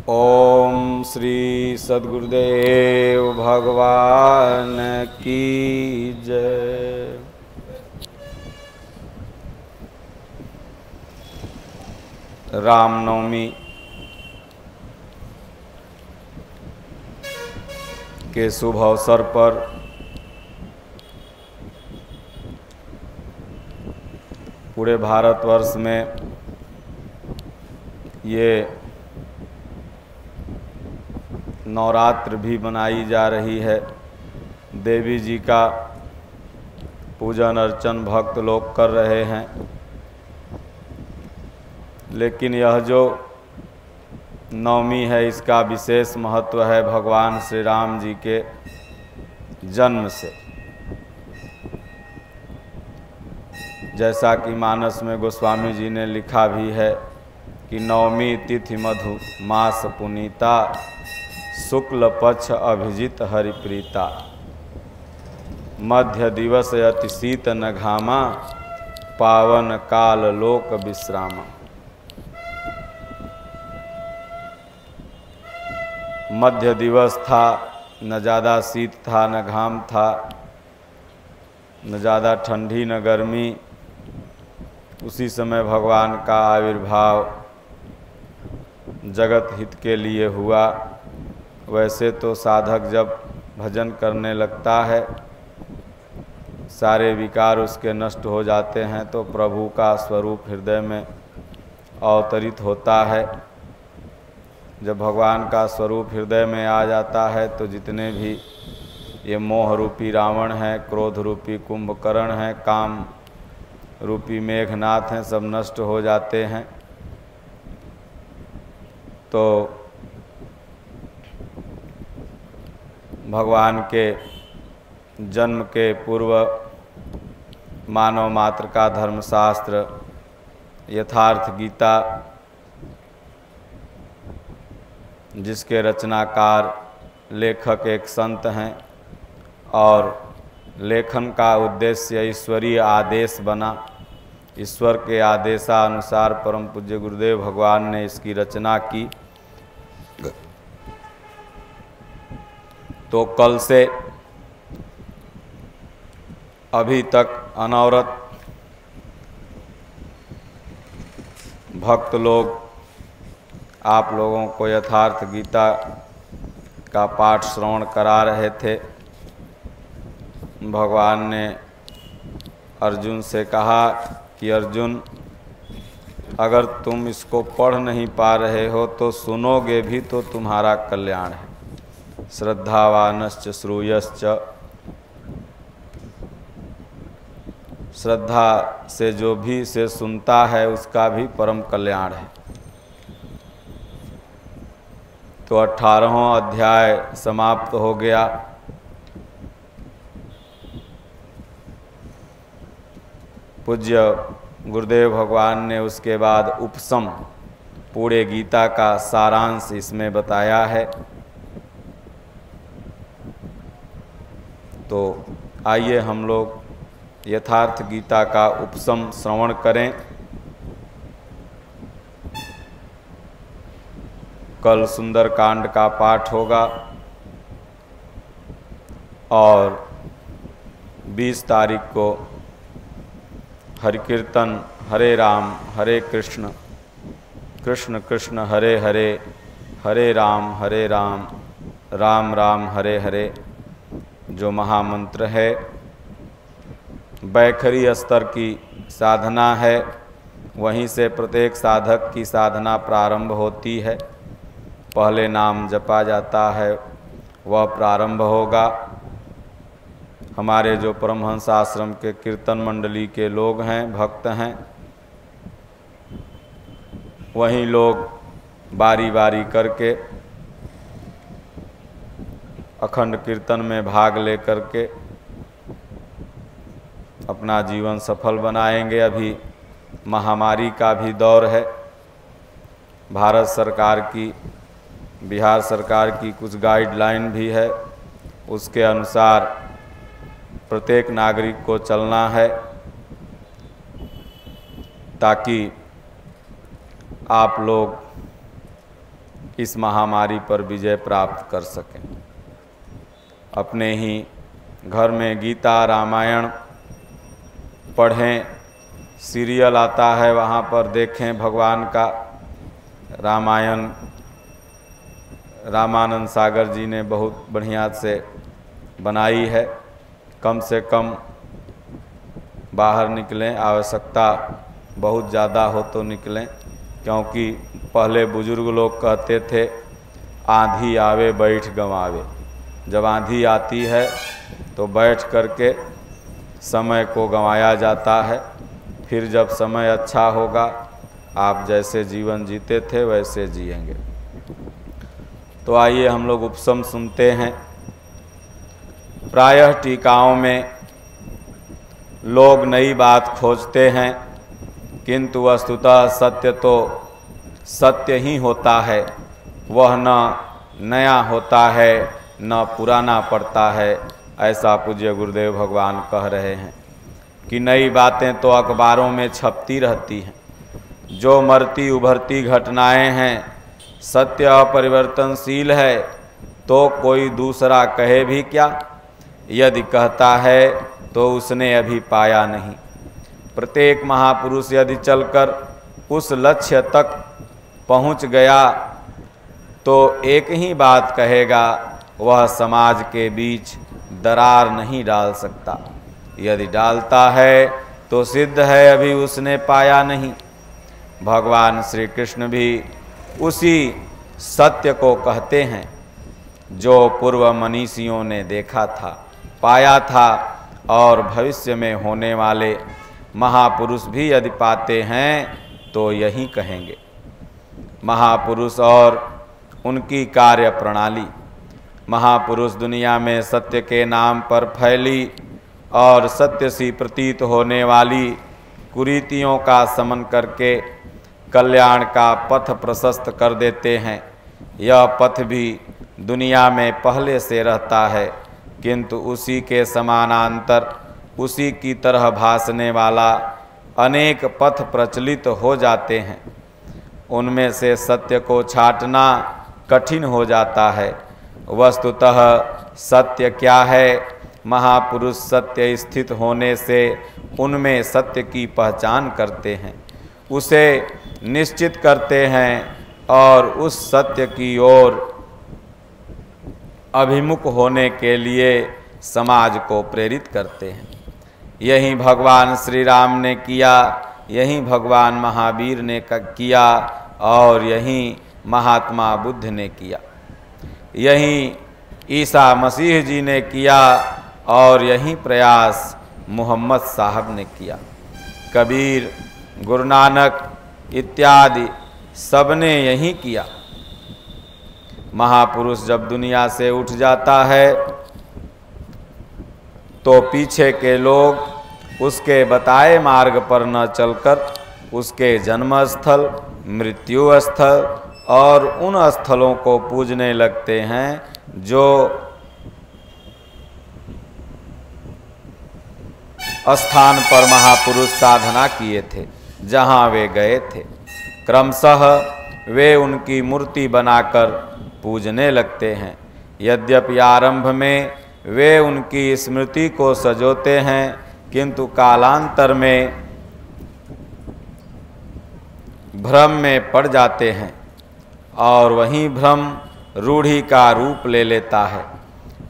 ओम श्री सद्गुरुदेव भगवान की जय। रामनवमी के शुभ अवसर पर पूरे भारतवर्ष में ये नवरात्र भी मनाई जा रही है। देवी जी का पूजन अर्चन भक्त लोग कर रहे हैं, लेकिन यह जो नवमी है इसका विशेष महत्व है भगवान श्री राम जी के जन्म से। जैसा कि मानस में गोस्वामी जी ने लिखा भी है कि नवमी तिथि मधु मास पुनीता, शुक्ल पक्ष अभिजित हरिप्रीता, मध्य दिवस अति शीत न घामा, पावन काल लोक विश्रामा। मध्य दिवस था, न ज़्यादा शीत था न घाम था, न ज़्यादा ठंडी न गर्मी। उसी समय भगवान का आविर्भाव जगत हित के लिए हुआ। वैसे तो साधक जब भजन करने लगता है सारे विकार उसके नष्ट हो जाते हैं, तो प्रभु का स्वरूप हृदय में अवतरित होता है। जब भगवान का स्वरूप हृदय में आ जाता है तो जितने भी ये मोह रूपी रावण हैं, क्रोध रूपी कुंभकर्ण हैं, काम रूपी मेघनाथ हैं, सब नष्ट हो जाते हैं। तो भगवान के जन्म के पूर्व मानव मात्र का धर्मशास्त्र यथार्थ गीता, जिसके रचनाकार लेखक एक संत हैं और लेखन का उद्देश्य ईश्वरीय आदेश बना। ईश्वर के आदेशानुसार परम पूज्य गुरुदेव भगवान ने इसकी रचना की। तो कल से अभी तक अनवरत भक्त लोग आप लोगों को यथार्थ गीता का पाठ श्रवण करा रहे थे। भगवान ने अर्जुन से कहा कि अर्जुन, अगर तुम इसको पढ़ नहीं पा रहे हो तो सुनोगे भी तो तुम्हारा कल्याण है। श्रद्धावानश्च श्रूयश्च, श्रद्धा से जो भी इसे सुनता है उसका भी परम कल्याण है। तो 18वां अध्याय समाप्त हो गया। पूज्य गुरुदेव भगवान ने उसके बाद उपसम पूरे गीता का सारांश इसमें बताया है। तो आइए हम लोग यथार्थ गीता का उपसम श्रवण करें। कल सुंदर कांड का पाठ होगा और 20 तारीख को हरि कीर्तन हरे राम हरे कृष्ण कृष्ण कृष्ण हरे हरे, हरे राम राम राम हरे हरे जो महामंत्र है, बैखरी स्तर की साधना है। वहीं से प्रत्येक साधक की साधना प्रारंभ होती है। पहले नाम जपा जाता है, वह प्रारंभ होगा। हमारे जो परमहंस आश्रम के कीर्तन मंडली के लोग हैं, भक्त हैं, वहीं लोग बारी बारी करके अखंड कीर्तन में भाग लेकर के अपना जीवन सफल बनाएंगे। अभी महामारी का भी दौर है। भारत सरकार की, बिहार सरकार की कुछ गाइडलाइन भी है, उसके अनुसार प्रत्येक नागरिक को चलना है ताकि आप लोग इस महामारी पर विजय प्राप्त कर सकें। अपने ही घर में गीता रामायण पढ़ें, सीरियल आता है वहाँ पर देखें भगवान का रामायण। रामानंद सागर जी ने बहुत बढ़िया से बनाई है। कम से कम बाहर निकलें, आवश्यकता बहुत ज़्यादा हो तो निकलें, क्योंकि पहले बुजुर्ग लोग कहते थे आंधी आवे बैठ गंवावे। जब आंधी आती है तो बैठ करके समय को गंवाया जाता है, फिर जब समय अच्छा होगा आप जैसे जीवन जीते थे वैसे जिएंगे। तो आइए हम लोग उपसम सुनते हैं। प्रायः टीकाओं में लोग नई बात खोजते हैं, किंतु वस्तुतः सत्य तो सत्य ही होता है। वह न नया होता है न पुराना पड़ता है। ऐसा पूज्य गुरुदेव भगवान कह रहे हैं कि नई बातें तो अखबारों में छपती रहती हैं। जो मरती उभरती घटनाएं हैं, सत्य अपरिवर्तनशील है, तो कोई दूसरा कहे भी क्या? यदि कहता है तो उसने अभी पाया नहीं। प्रत्येक महापुरुष यदि चलकर उस लक्ष्य तक पहुंच गया तो एक ही बात कहेगा, वह समाज के बीच दरार नहीं डाल सकता। यदि डालता है तो सिद्ध है अभी उसने पाया नहीं। भगवान श्री कृष्ण भी उसी सत्य को कहते हैं जो पूर्व मनीषियों ने देखा था, पाया था, और भविष्य में होने वाले महापुरुष भी यदि पाते हैं तो यही कहेंगे। महापुरुष और उनकी कार्य प्रणाली। महापुरुष दुनिया में सत्य के नाम पर फैली और सत्य सी प्रतीत होने वाली कुरीतियों का समन करके कल्याण का पथ प्रशस्त कर देते हैं। यह पथ भी दुनिया में पहले से रहता है, किंतु उसी के समानांतर उसी की तरह भासने वाला अनेक पथ प्रचलित हो जाते हैं। उनमें से सत्य को छांटना कठिन हो जाता है। वस्तुतः सत्य क्या है? महापुरुष सत्य स्थित होने से उनमें सत्य की पहचान करते हैं, उसे निश्चित करते हैं और उस सत्य की ओर अभिमुख होने के लिए समाज को प्रेरित करते हैं। यही भगवान श्री राम ने किया, यही भगवान महावीर ने किया और यही महात्मा बुद्ध ने किया, यही ईसा मसीह जी ने किया और यही प्रयास मोहम्मद साहब ने किया। कबीर, गुरु नानक इत्यादि सबने यही किया। महापुरुष जब दुनिया से उठ जाता है तो पीछे के लोग उसके बताए मार्ग पर न चलकर उसके जन्मस्थल, मृत्यु स्थल और उन स्थलों को पूजने लगते हैं जो स्थान पर महापुरुष साधना किए थे, जहाँ वे गए थे। क्रमशः वे उनकी मूर्ति बनाकर पूजने लगते हैं। यद्यपि आरंभ में वे उनकी स्मृति को सजोते हैं, किंतु कालांतर में भ्रम में पड़ जाते हैं और वही भ्रम रूढ़ी का रूप ले लेता है।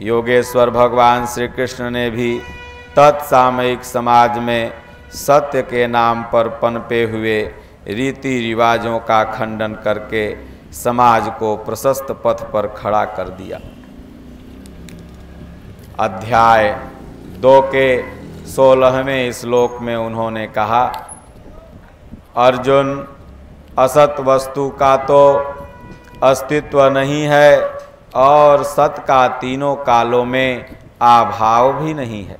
योगेश्वर भगवान श्री कृष्ण ने भी तत्सामयिक समाज में सत्य के नाम पर पनपे हुए रीति रिवाजों का खंडन करके समाज को प्रशस्त पथ पर खड़ा कर दिया। अध्याय 2 के 16वें श्लोक में उन्होंने कहा, अर्जुन, असत वस्तु का तो अस्तित्व नहीं है और सत का तीनों कालों में अभाव भी नहीं है।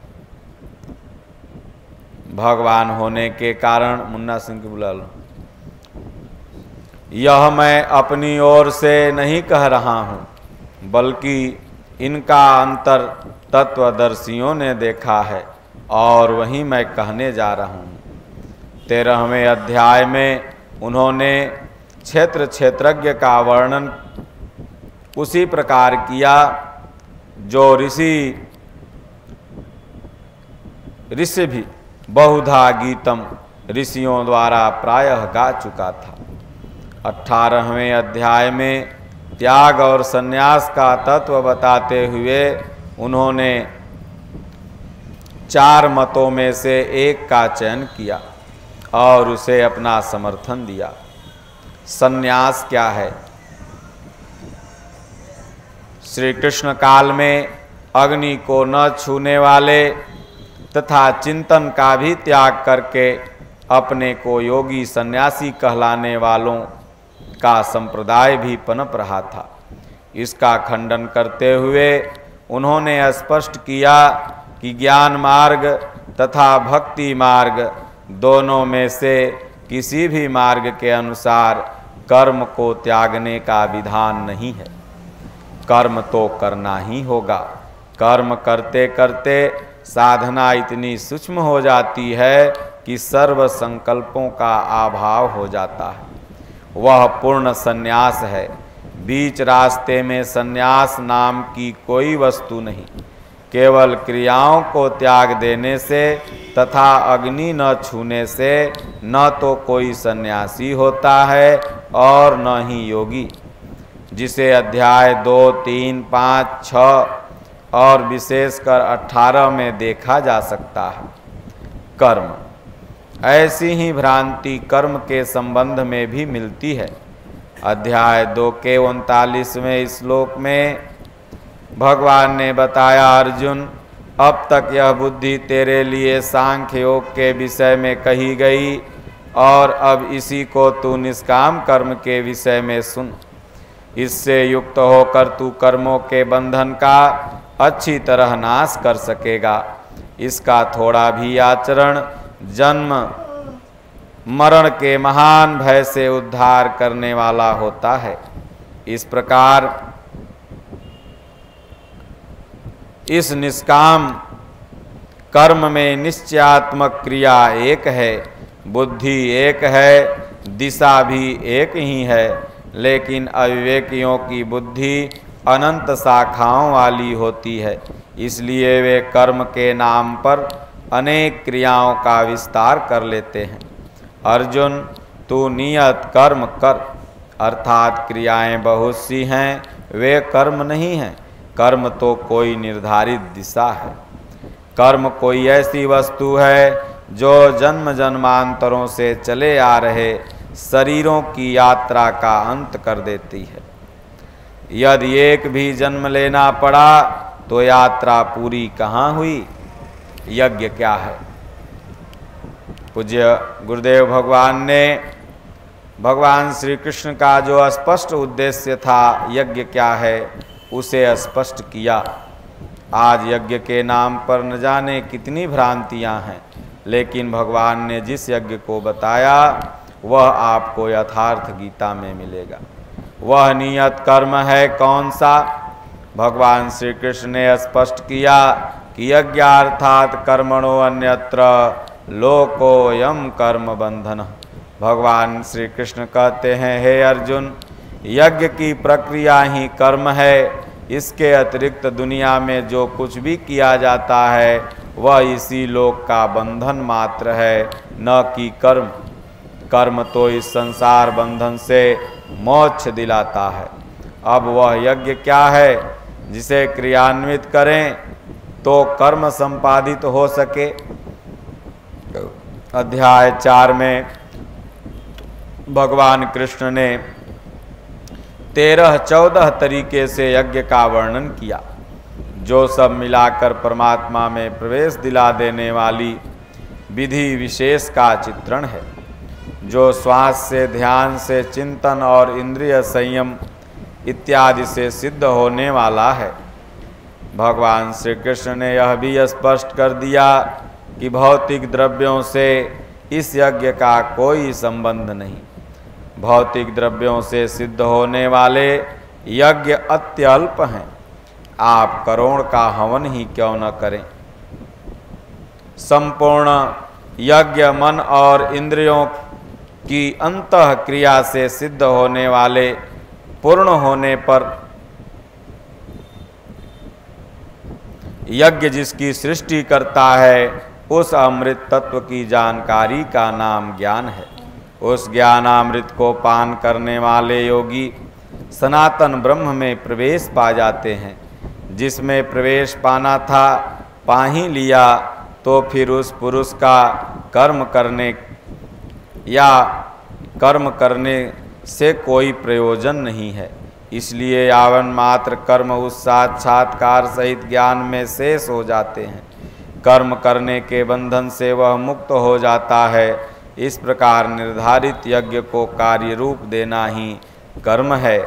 भगवान होने के कारण, मुन्ना सिंह को बुला लो, यह मैं अपनी ओर से नहीं कह रहा हूँ, बल्कि इनका अंतर तत्वदर्शियों ने देखा है और वही मैं कहने जा रहा हूँ। 13वें अध्याय में उन्होंने क्षेत्रज्ञ का वर्णन उसी प्रकार किया जो ऋषि भी बहुधा गीतम ऋषियों द्वारा प्रायः गा चुका था। 18वें अध्याय में त्याग और संन्यास का तत्व बताते हुए उन्होंने 4 मतों में से एक का चयन किया और उसे अपना समर्थन दिया। संन्यास क्या है? श्री कृष्ण काल में अग्नि को न छूने वाले तथा चिंतन का भी त्याग करके अपने को योगी सन्यासी कहलाने वालों का संप्रदाय भी पनप रहा था। इसका खंडन करते हुए उन्होंने स्पष्ट किया कि ज्ञान मार्ग तथा भक्ति मार्ग दोनों में से किसी भी मार्ग के अनुसार कर्म को त्यागने का विधान नहीं है। कर्म तो करना ही होगा। कर्म करते करते साधना इतनी सूक्ष्म हो जाती है कि सर्व संकल्पों का अभाव हो जाता है। वह पूर्ण संन्यास है। बीच रास्ते में संन्यास नाम की कोई वस्तु नहीं। केवल क्रियाओं को त्याग देने से तथा अग्नि न छूने से न तो कोई सन्यासी होता है और न ही योगी, जिसे अध्याय 2, 3, 5, 6 और विशेषकर 18 में देखा जा सकता है। कर्म, ऐसी ही भ्रांति कर्म के संबंध में भी मिलती है। अध्याय 2 के 39वें श्लोक में भगवान ने बताया, अर्जुन, अब तक यह बुद्धि तेरे लिए सांख्य योग के विषय में कही गई और अब इसी को तू निष्काम कर्म के विषय में सुन। इससे युक्त होकर तू कर्मों के बंधन का अच्छी तरह नाश कर सकेगा। इसका थोड़ा भी आचरण जन्म मरण के महान भय से उद्धार करने वाला होता है। इस प्रकार इस निष्काम कर्म में निश्चयात्मक क्रिया एक है, बुद्धि एक है, दिशा भी एक ही है, लेकिन अविवेकियों की बुद्धि अनंत शाखाओं वाली होती है। इसलिए वे कर्म के नाम पर अनेक क्रियाओं का विस्तार कर लेते हैं। अर्जुन, तू नियत कर्म कर, अर्थात क्रियाएं बहुत सी हैं, वे कर्म नहीं हैं। कर्म तो कोई निर्धारित दिशा है। कर्म कोई ऐसी वस्तु है जो जन्म जन्मांतरों से चले आ रहे शरीरों की यात्रा का अंत कर देती है। यदि एक भी जन्म लेना पड़ा तो यात्रा पूरी कहाँ हुई? यज्ञ क्या है? पूज्य गुरुदेव भगवान ने भगवान श्री कृष्ण का जो स्पष्ट उद्देश्य था यज्ञ क्या है, उसे स्पष्ट किया। आज यज्ञ के नाम पर न जाने कितनी भ्रांतियां हैं, लेकिन भगवान ने जिस यज्ञ को बताया वह आपको यथार्थ गीता में मिलेगा। वह नियत कर्म है कौन सा? भगवान श्री कृष्ण ने स्पष्ट किया कि यज्ञार्थात कर्मणो अन्यत्र लोकोयम कर्म बंधन। भगवान श्री कृष्ण कहते हैं, हे अर्जुन, यज्ञ की प्रक्रिया ही कर्म है। इसके अतिरिक्त दुनिया में जो कुछ भी किया जाता है वह इसी लोक का बंधन मात्र है, न कि कर्म। कर्म तो इस संसार बंधन से मोक्ष दिलाता है। अब वह यज्ञ क्या है जिसे क्रियान्वित करें तो कर्म संपादित हो सके? अध्याय 4 में भगवान कृष्ण ने 13-14 तरीके से यज्ञ का वर्णन किया, जो सब मिलाकर परमात्मा में प्रवेश दिला देने वाली विधि विशेष का चित्रण है, जो श्वास से, ध्यान से, चिंतन और इंद्रिय संयम इत्यादि से सिद्ध होने वाला है। भगवान श्री कृष्ण ने यह भी स्पष्ट कर दिया कि भौतिक द्रव्यों से इस यज्ञ का कोई संबंध नहीं। भौतिक द्रव्यों से सिद्ध होने वाले यज्ञ अत्यल्प हैं। आप करोड़ का हवन ही क्यों न करें। संपूर्ण यज्ञ मन और इंद्रियों की अंतः क्रिया से सिद्ध होने वाले, पूर्ण होने पर यज्ञ जिसकी सृष्टि करता है, उस अमृत तत्व की जानकारी का नाम ज्ञान है। उस ज्ञानामृत को पान करने वाले योगी सनातन ब्रह्म में प्रवेश पा जाते हैं। जिसमें प्रवेश पाना था, पा ही लिया, तो फिर उस पुरुष का कर्म करने से कोई प्रयोजन नहीं है। इसलिए यावन मात्र कर्म उस साक्षात्कार सहित ज्ञान में शेष हो जाते हैं। कर्म करने के बंधन से वह मुक्त हो जाता है। इस प्रकार निर्धारित यज्ञ को कार्य रूप देना ही कर्म है।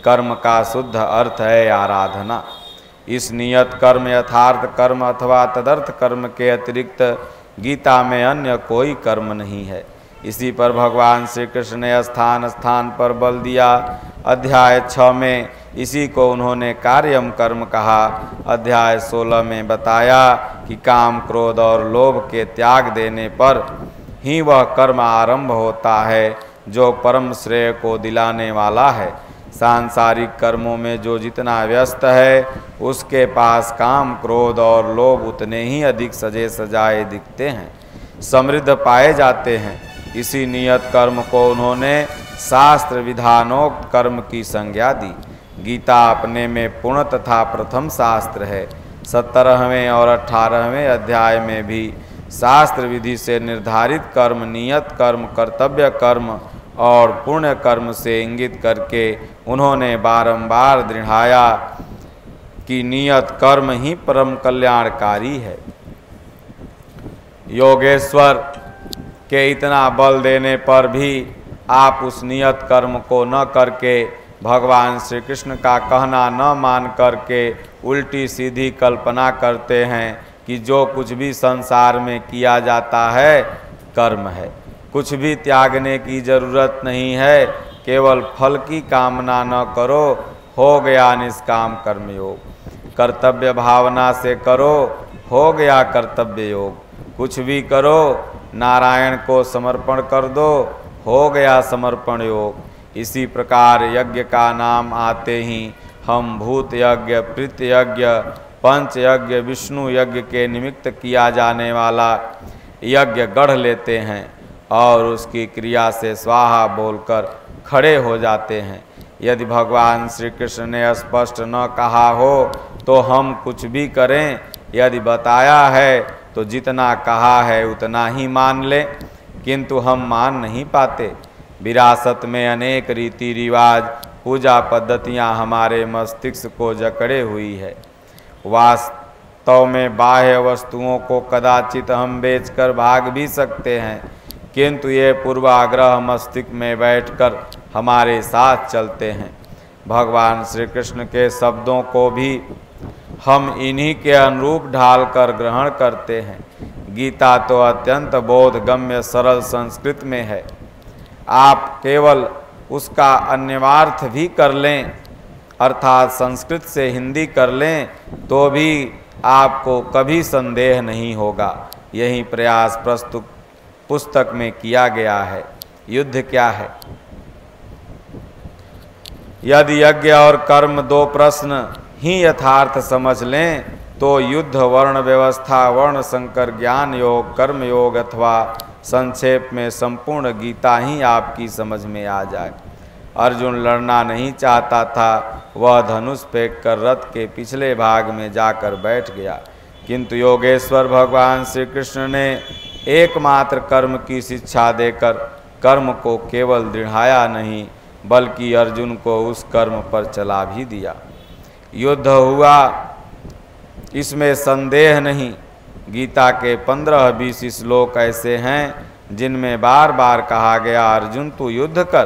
कर्म का शुद्ध अर्थ है आराधना। इस नियत कर्म, यथार्थ कर्म अथवा तदर्थ कर्म के अतिरिक्त गीता में अन्य कोई कर्म नहीं है। इसी पर भगवान श्री कृष्ण ने स्थान स्थान पर बल दिया। अध्याय 6 में इसी को उन्होंने कार्यम कर्म कहा। अध्याय 16 में बताया कि काम, क्रोध और लोभ के त्याग देने पर ही वह कर्म आरंभ होता है जो परम श्रेय को दिलाने वाला है। सांसारिक कर्मों में जो जितना व्यस्त है, उसके पास काम, क्रोध और लोभ उतने ही अधिक सजे सजाए दिखते हैं, समृद्ध पाए जाते हैं। इसी नियत कर्म को उन्होंने शास्त्र विधानोक्त कर्म की संज्ञा दी। गीता अपने में पूर्ण तथा प्रथम शास्त्र है। 17वें और 18वें अध्याय में भी शास्त्र विधि से निर्धारित कर्म, नियत कर्म, कर्तव्य कर्म और पुण्य कर्म से इंगित करके उन्होंने बारंबार दृढ़ाया कि नियत कर्म ही परम कल्याणकारी है। योगेश्वर के इतना बल देने पर भी आप उस नियत कर्म को न करके भगवान श्री कृष्ण का कहना न मान करके उल्टी सीधी कल्पना करते हैं कि जो कुछ भी संसार में किया जाता है कर्म है, कुछ भी त्यागने की जरूरत नहीं है, केवल फल की कामना न करो, हो गया निष्काम कर्मयोग। कर्तव्य भावना से करो, हो गया कर्तव्य योग। कुछ भी करो, नारायण को समर्पण कर दो, हो गया समर्पण योग। इसी प्रकार यज्ञ का नाम आते ही हम भूत यज्ञ, प्रीत यज्ञ, पंच यज्ञ, विष्णु यज्ञ के निमित्त किया जाने वाला यज्ञ गढ़ लेते हैं और उसकी क्रिया से स्वाहा बोलकर खड़े हो जाते हैं। यदि भगवान श्री कृष्ण ने स्पष्ट न कहा हो तो हम कुछ भी करें, यदि बताया है तो जितना कहा है उतना ही मान लें, किंतु हम मान नहीं पाते। विरासत में अनेक रीति रिवाज, पूजा पद्धतियां हमारे मस्तिष्क को जकड़े हुई है। वास्तव में बाह्य वस्तुओं को कदाचित हम बेचकर भाग भी सकते हैं, किंतु ये पूर्वाग्रह मस्तिष्क में बैठकर हमारे साथ चलते हैं। भगवान श्री कृष्ण के शब्दों को भी हम इन्हीं के अनुरूप ढालकर ग्रहण करते हैं। गीता तो अत्यंत बोधगम्य सरल संस्कृत में है। आप केवल उसका अन्यवार्थ भी कर लें, अर्थात संस्कृत से हिंदी कर लें, तो भी आपको कभी संदेह नहीं होगा। यही प्रयास प्रस्तुत पुस्तक में किया गया है। युद्ध क्या है? यदि यज्ञ और कर्म दो प्रश्न ही यथार्थ समझ लें तो युद्ध, वर्ण व्यवस्था, वर्ण संकर, ज्ञान योग, कर्म योग अथवा संक्षेप में संपूर्ण गीता ही आपकी समझ में आ जाए। अर्जुन लड़ना नहीं चाहता था, वह धनुष फेंक कर रथ के पिछले भाग में जाकर बैठ गया, किंतु योगेश्वर भगवान श्री कृष्ण ने एकमात्र कर्म की शिक्षा देकर कर्म को केवल दृढ़ाया नहीं, बल्कि अर्जुन को उस कर्म पर चला भी दिया। युद्ध हुआ, इसमें संदेह नहीं। गीता के 15-20 श्लोक ऐसे हैं जिनमें बार बार कहा गया अर्जुन तू युद्ध कर,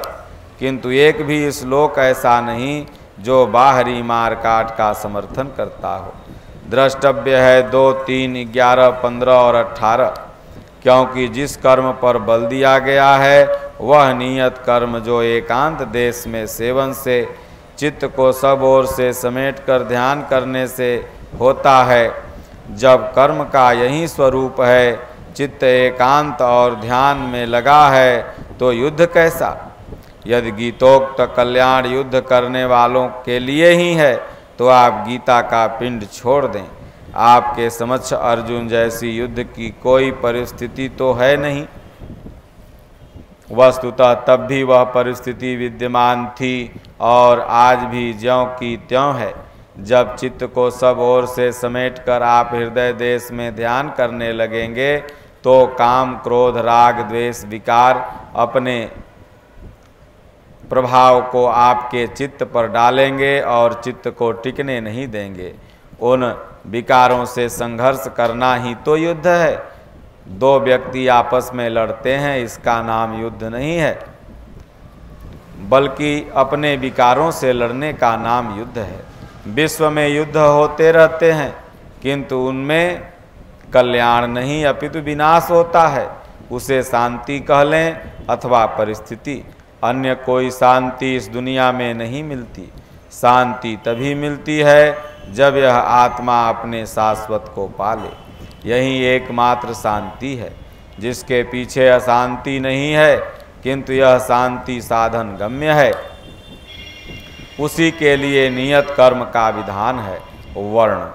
किंतु एक भी श्लोक ऐसा नहीं जो बाहरी मार काट का समर्थन करता हो। द्रष्टव्य है 2, 3, 11, 15 और 18, क्योंकि जिस कर्म पर बल दिया गया है वह नियत कर्म जो एकांत देश में सेवन से, चित्त को सब ओर से समेट कर ध्यान करने से होता है। जब कर्म का यही स्वरूप है, चित्त एकांत और ध्यान में लगा है, तो युद्ध कैसा? यदि गीतोक्त कल्याण युद्ध करने वालों के लिए ही है तो आप गीता का पिंड छोड़ दें। आपके समक्ष अर्जुन जैसी युद्ध की कोई परिस्थिति तो है नहीं। वस्तुतः तब भी वह परिस्थिति विद्यमान थी और आज भी ज्यों की त्यों है। जब चित्त को सब ओर से समेटकर आप हृदय देश में ध्यान करने लगेंगे तो काम, क्रोध, राग, द्वेष विकार अपने प्रभाव को आपके चित्त पर डालेंगे और चित्त को टिकने नहीं देंगे। उन विकारों से संघर्ष करना ही तो युद्ध है। दो व्यक्ति आपस में लड़ते हैं, इसका नाम युद्ध नहीं है, बल्कि अपने विकारों से लड़ने का नाम युद्ध है। विश्व में युद्ध होते रहते हैं, किंतु उनमें कल्याण नहीं अपितु विनाश होता है। उसे शांति कह लें अथवा परिस्थिति। अन्य कोई शांति इस दुनिया में नहीं मिलती। शांति तभी मिलती है जब यह आत्मा अपने शाश्वत को पाले। यही एकमात्र शांति है, जिसके पीछे अशांति नहीं है, किंतु यह शांति साधन गम्य है। उसी के लिए नियत कर्म का विधान है वर्ण।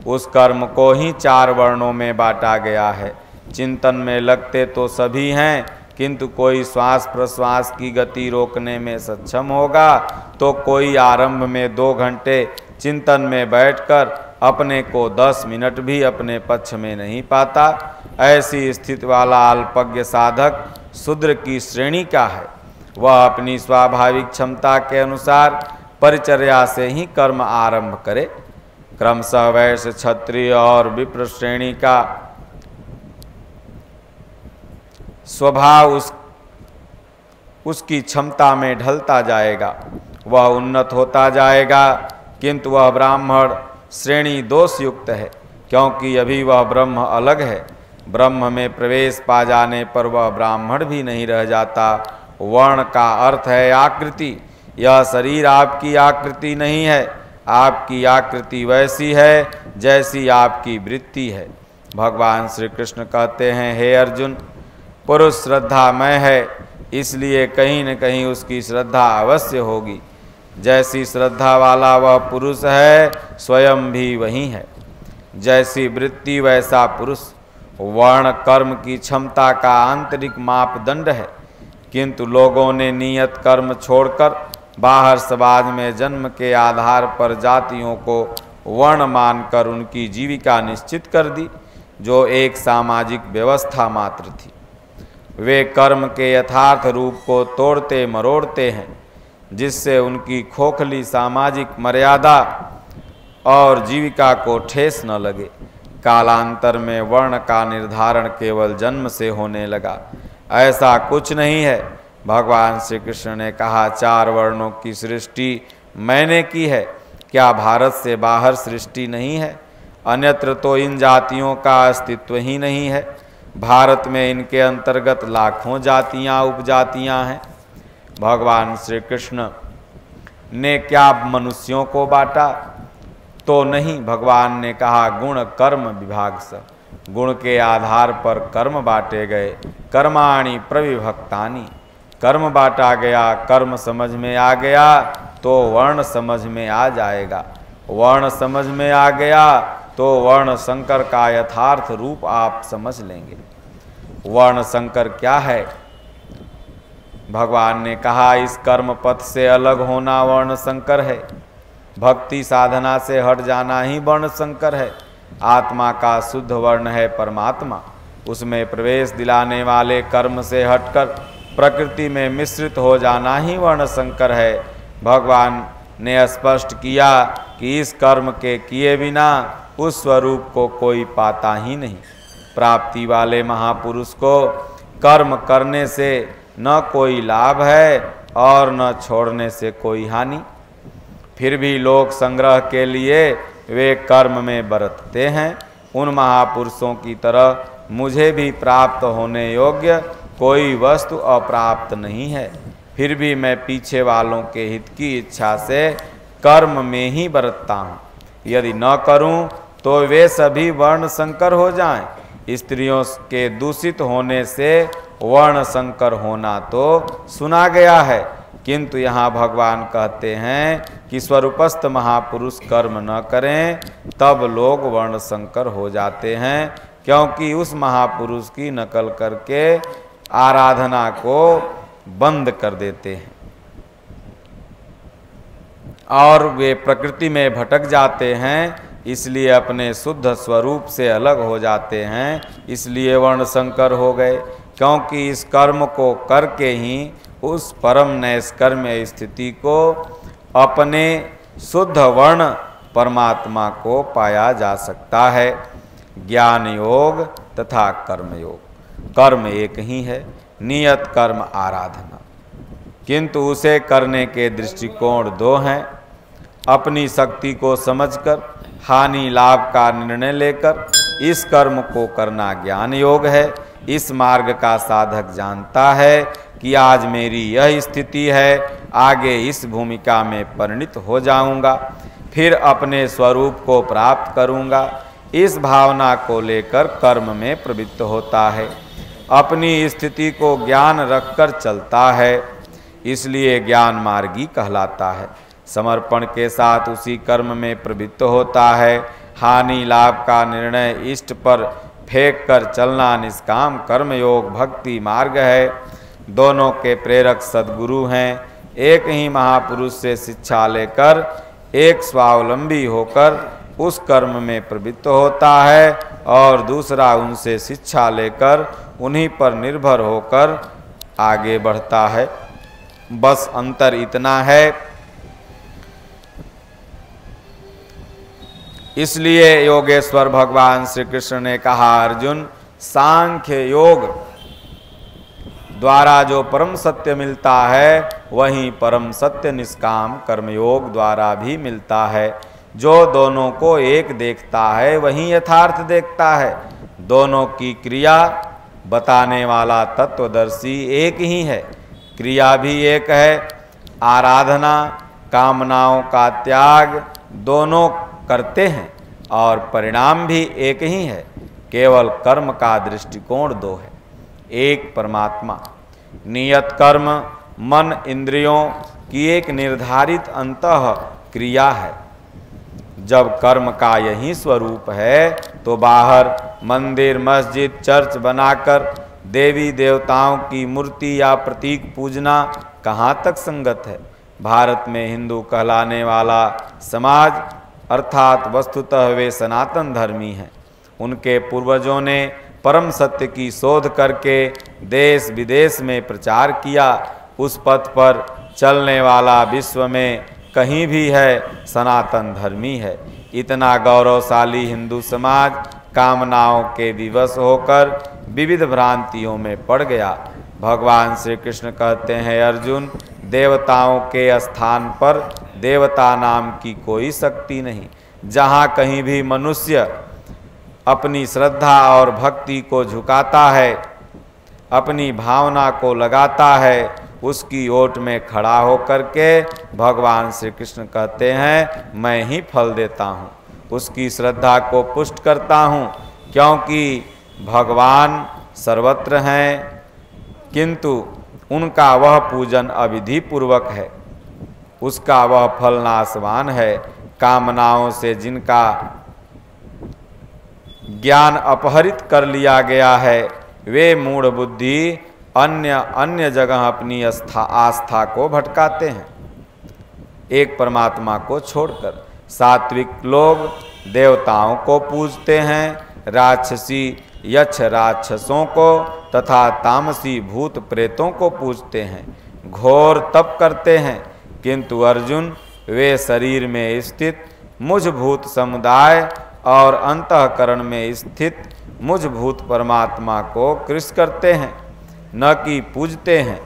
उस कर्म को ही 4 वर्णों में बांटा गया है। चिंतन में लगते तो सभी हैं, किंतु कोई श्वास प्रश्वास की गति रोकने में सक्षम होगा तो कोई आरंभ में 2 घंटे चिंतन में बैठकर अपने को 10 मिनट भी अपने पक्ष में नहीं पाता। ऐसी स्थिति वाला अल्पज्ञ साधक शूद्र की श्रेणी का है। वह अपनी स्वाभाविक क्षमता के अनुसार परिचर्या से ही कर्म आरंभ करे। क्रमशः वैश्य, क्षत्रिय और विप्र श्रेणी का स्वभाव उसकी क्षमता में ढलता जाएगा, वह उन्नत होता जाएगा। किंतु वह ब्राह्मण श्रेणी दोषयुक्त है, क्योंकि अभी वह ब्रह्म अलग है। ब्रह्म में प्रवेश पा जाने पर वह ब्राह्मण भी नहीं रह जाता। वर्ण का अर्थ है आकृति। यह शरीर आपकी आकृति नहीं है। आपकी आकृति वैसी है जैसी आपकी वृत्ति है। भगवान श्री कृष्ण कहते हैं, हे अर्जुन, पुरुष श्रद्धामय है, इसलिए कहीं न कहीं उसकी श्रद्धा अवश्य होगी। जैसी श्रद्धा वाला वह पुरुष है, स्वयं भी वही है। जैसी वृत्ति वैसा पुरुष। वर्ण कर्म की क्षमता का आंतरिक मापदंड है, किंतु लोगों ने नियत कर्म छोड़कर बाहर समाज में जन्म के आधार पर जातियों को वर्ण मानकर उनकी जीविका निश्चित कर दी, जो एक सामाजिक व्यवस्था मात्र थी। वे कर्म के यथार्थ रूप को तोड़ते मरोड़ते हैं, जिससे उनकी खोखली सामाजिक मर्यादा और जीविका को ठेस न लगे। कालांतर में वर्ण का निर्धारण केवल जन्म से होने लगा। ऐसा कुछ नहीं है। भगवान श्री कृष्ण ने कहा, 4 वर्णों की सृष्टि मैंने की है। क्या भारत से बाहर सृष्टि नहीं है? अन्यत्र तो इन जातियों का अस्तित्व ही नहीं है। भारत में इनके अंतर्गत लाखों जातियां उपजातियां हैं। भगवान श्री कृष्ण ने क्या मनुष्यों को बांटा? तो नहीं। भगवान ने कहा, गुण कर्म विभाग स। गुण के आधार पर कर्म बांटे गए। कर्माणि प्रविभक्तानि। कर्म बांटा गया, कर्म समझ में आ गया तो वर्ण समझ में आ जाएगा। वर्ण समझ में आ गया तो वर्ण संकर का यथार्थ रूप आप समझ लेंगे। वर्ण संकर क्या है? भगवान ने कहा, इस कर्म पथ से अलग होना वर्ण संकर है। भक्ति साधना से हट जाना ही वर्ण संकर है। आत्मा का शुद्ध वर्ण है परमात्मा। उसमें प्रवेश दिलाने वाले कर्म से हटकर प्रकृति में मिश्रित हो जाना ही वर्ण संकर है। भगवान ने स्पष्ट किया कि इस कर्म के किए बिना उस स्वरूप को कोई पाता ही नहीं। प्राप्ति वाले महापुरुष को कर्म करने से न कोई लाभ है और न छोड़ने से कोई हानि। फिर भी लोक संग्रह के लिए वे कर्म में बरतते हैं। उन महापुरुषों की तरह मुझे भी प्राप्त होने योग्य कोई वस्तु अप्राप्त नहीं है। फिर भी मैं पीछे वालों के हित की इच्छा से कर्म में ही बरतता हूँ। यदि न करूँ तो वे सभी वर्ण संकर हो जाएं। स्त्रियों के दूषित होने से वर्ण संकर होना तो सुना गया है, किंतु यहाँ भगवान कहते हैं कि स्वरूपस्थ महापुरुष कर्म न करें, तब लोग वर्ण संकर हो जाते हैं, क्योंकि उस महापुरुष की नकल करके आराधना को बंद कर देते हैं और वे प्रकृति में भटक जाते हैं, इसलिए अपने शुद्ध स्वरूप से अलग हो जाते हैं, इसलिए वर्ण संकर हो गए। क्योंकि इस कर्म को करके ही उस परम नैष्कर्म्य स्थिति को अपने शुद्ध वर्ण परमात्मा को पाया जा सकता है। ज्ञान योग तथा कर्म योग, कर्म एक ही है, नियत कर्म आराधना, किंतु उसे करने के दृष्टिकोण दो हैं। अपनी शक्ति को समझकर हानि लाभ का निर्णय लेकर इस कर्म को करना ज्ञान योग है। इस मार्ग का साधक जानता है कि आज मेरी यह स्थिति है, आगे इस भूमिका में परिणित हो जाऊंगा, फिर अपने स्वरूप को प्राप्त करूंगा। इस भावना को लेकर कर्म में प्रवृत्त होता है, अपनी स्थिति को ज्ञान रखकर चलता है, इसलिए ज्ञान मार्गी कहलाता है। समर्पण के साथ उसी कर्म में प्रवृत्त होता है। हानि लाभ का निर्णय इष्ट पर फेंक कर चलना निष्काम कर्मयोग भक्ति मार्ग है। दोनों के प्रेरक सद्गुरु हैं। एक ही महापुरुष से शिक्षा लेकर एक स्वावलंबी होकर उस कर्म में प्रवृत्त होता है और दूसरा उनसे शिक्षा लेकर उन्हीं पर निर्भर होकर आगे बढ़ता है। बस अंतर इतना है। इसलिए योगेश्वर भगवान श्री कृष्ण ने कहा, अर्जुन, सांख्य योग द्वारा जो परम सत्य मिलता है, वहीं परम सत्य निष्काम कर्मयोग द्वारा भी मिलता है। जो दोनों को एक देखता है, वहीं यथार्थ देखता है। दोनों की क्रिया बताने वाला तत्वदर्शी एक ही है, क्रिया भी एक है। आराधना, कामनाओं का त्याग दोनों करते हैं और परिणाम भी एक ही है, केवल कर्म का दृष्टिकोण दो है। एक परमात्मा। नियत कर्म मन इंद्रियों की एक निर्धारित अंतः क्रिया है। जब कर्म का यही स्वरूप है तो बाहर मंदिर मस्जिद चर्च बनाकर देवी देवताओं की मूर्ति या प्रतीक पूजना कहाँ तक संगत है। भारत में हिंदू कहलाने वाला समाज अर्थात वस्तुतः वे सनातन धर्मी हैं। उनके पूर्वजों ने परम सत्य की शोध करके देश विदेश में प्रचार किया। उस पथ पर चलने वाला विश्व में कहीं भी है, सनातन धर्मी है। इतना गौरवशाली हिंदू समाज कामनाओं के विवश होकर विविध भ्रांतियों में पड़ गया। भगवान श्री कृष्ण कहते हैं, अर्जुन, देवताओं के स्थान पर देवता नाम की कोई शक्ति नहीं। जहाँ कहीं भी मनुष्य अपनी श्रद्धा और भक्ति को झुकाता है, अपनी भावना को लगाता है, उसकी ओट में खड़ा होकर के भगवान श्री कृष्ण कहते हैं, मैं ही फल देता हूँ, उसकी श्रद्धा को पुष्ट करता हूँ। क्योंकि भगवान सर्वत्र हैं, किंतु उनका वह पूजन अविधि पूर्वक है, उसका वह फल नाशवान है। कामनाओं से जिनका ज्ञान अपहरित कर लिया गया है, वे मूढ़ बुद्धि अन्य जगह अपनी आस्था को भटकाते हैं, एक परमात्मा को छोड़कर। सात्विक लोग देवताओं को पूजते हैं, राक्षसी यक्ष राक्षसों को तथा तामसी भूत प्रेतों को पूजते हैं, घोर तप करते हैं। किंतु अर्जुन, वे शरीर में स्थित मुझ भूत समुदाय और अंतःकरण में स्थित मुझ भूत परमात्मा को कृष्ण करते हैं, न कि पूजते हैं।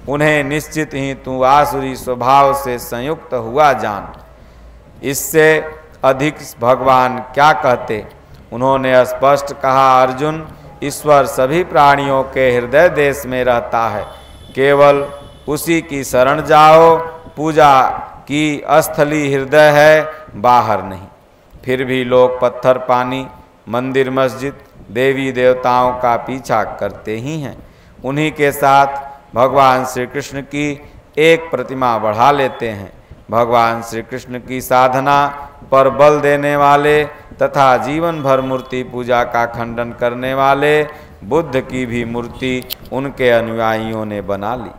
उन्हें निश्चित ही तू आसुरी स्वभाव से संयुक्त हुआ जान। इससे अधिक भगवान क्या कहते। उन्होंने स्पष्ट कहा, अर्जुन, ईश्वर सभी प्राणियों के हृदय देश में रहता है, केवल उसी की शरण जाओ। पूजा की स्थली हृदय है, बाहर नहीं। फिर भी लोग पत्थर पानी, मंदिर मस्जिद, देवी देवताओं का पीछा करते ही हैं। उन्हीं के साथ भगवान श्री कृष्ण की एक प्रतिमा बढ़ा लेते हैं। भगवान श्री कृष्ण की साधना पर बल देने वाले तथा जीवन भर मूर्ति पूजा का खंडन करने वाले बुद्ध की भी मूर्ति उनके अनुयायियों ने बना ली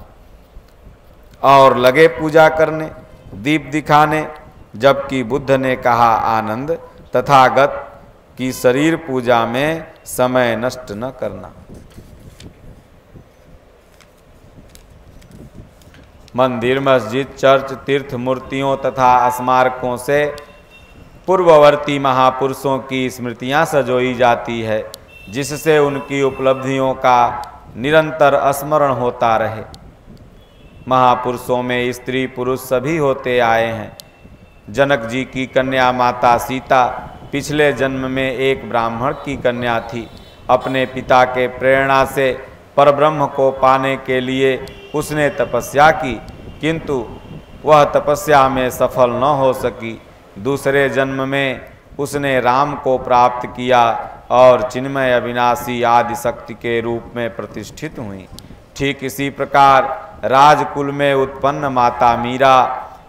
और लगे पूजा करने, दीप दिखाने, जबकि बुद्ध ने कहा आनंद तथागत की शरीर पूजा में समय नष्ट न करना। मंदिर, मस्जिद, चर्च, तीर्थ मूर्तियों तथा स्मारकों से पूर्ववर्ती महापुरुषों की स्मृतियां सजोई जाती है, जिससे उनकी उपलब्धियों का निरंतर स्मरण होता रहे। महापुरुषों में स्त्री पुरुष सभी होते आए हैं। जनक जी की कन्या माता सीता पिछले जन्म में एक ब्राह्मण की कन्या थी। अपने पिता के प्रेरणा से परब्रह्म को पाने के लिए उसने तपस्या की, किंतु वह तपस्या में सफल न हो सकी। दूसरे जन्म में उसने राम को प्राप्त किया और चिन्मय अविनाशी आदि शक्ति के रूप में प्रतिष्ठित हुई। ठीक इसी प्रकार राजकुल में उत्पन्न माता मीरा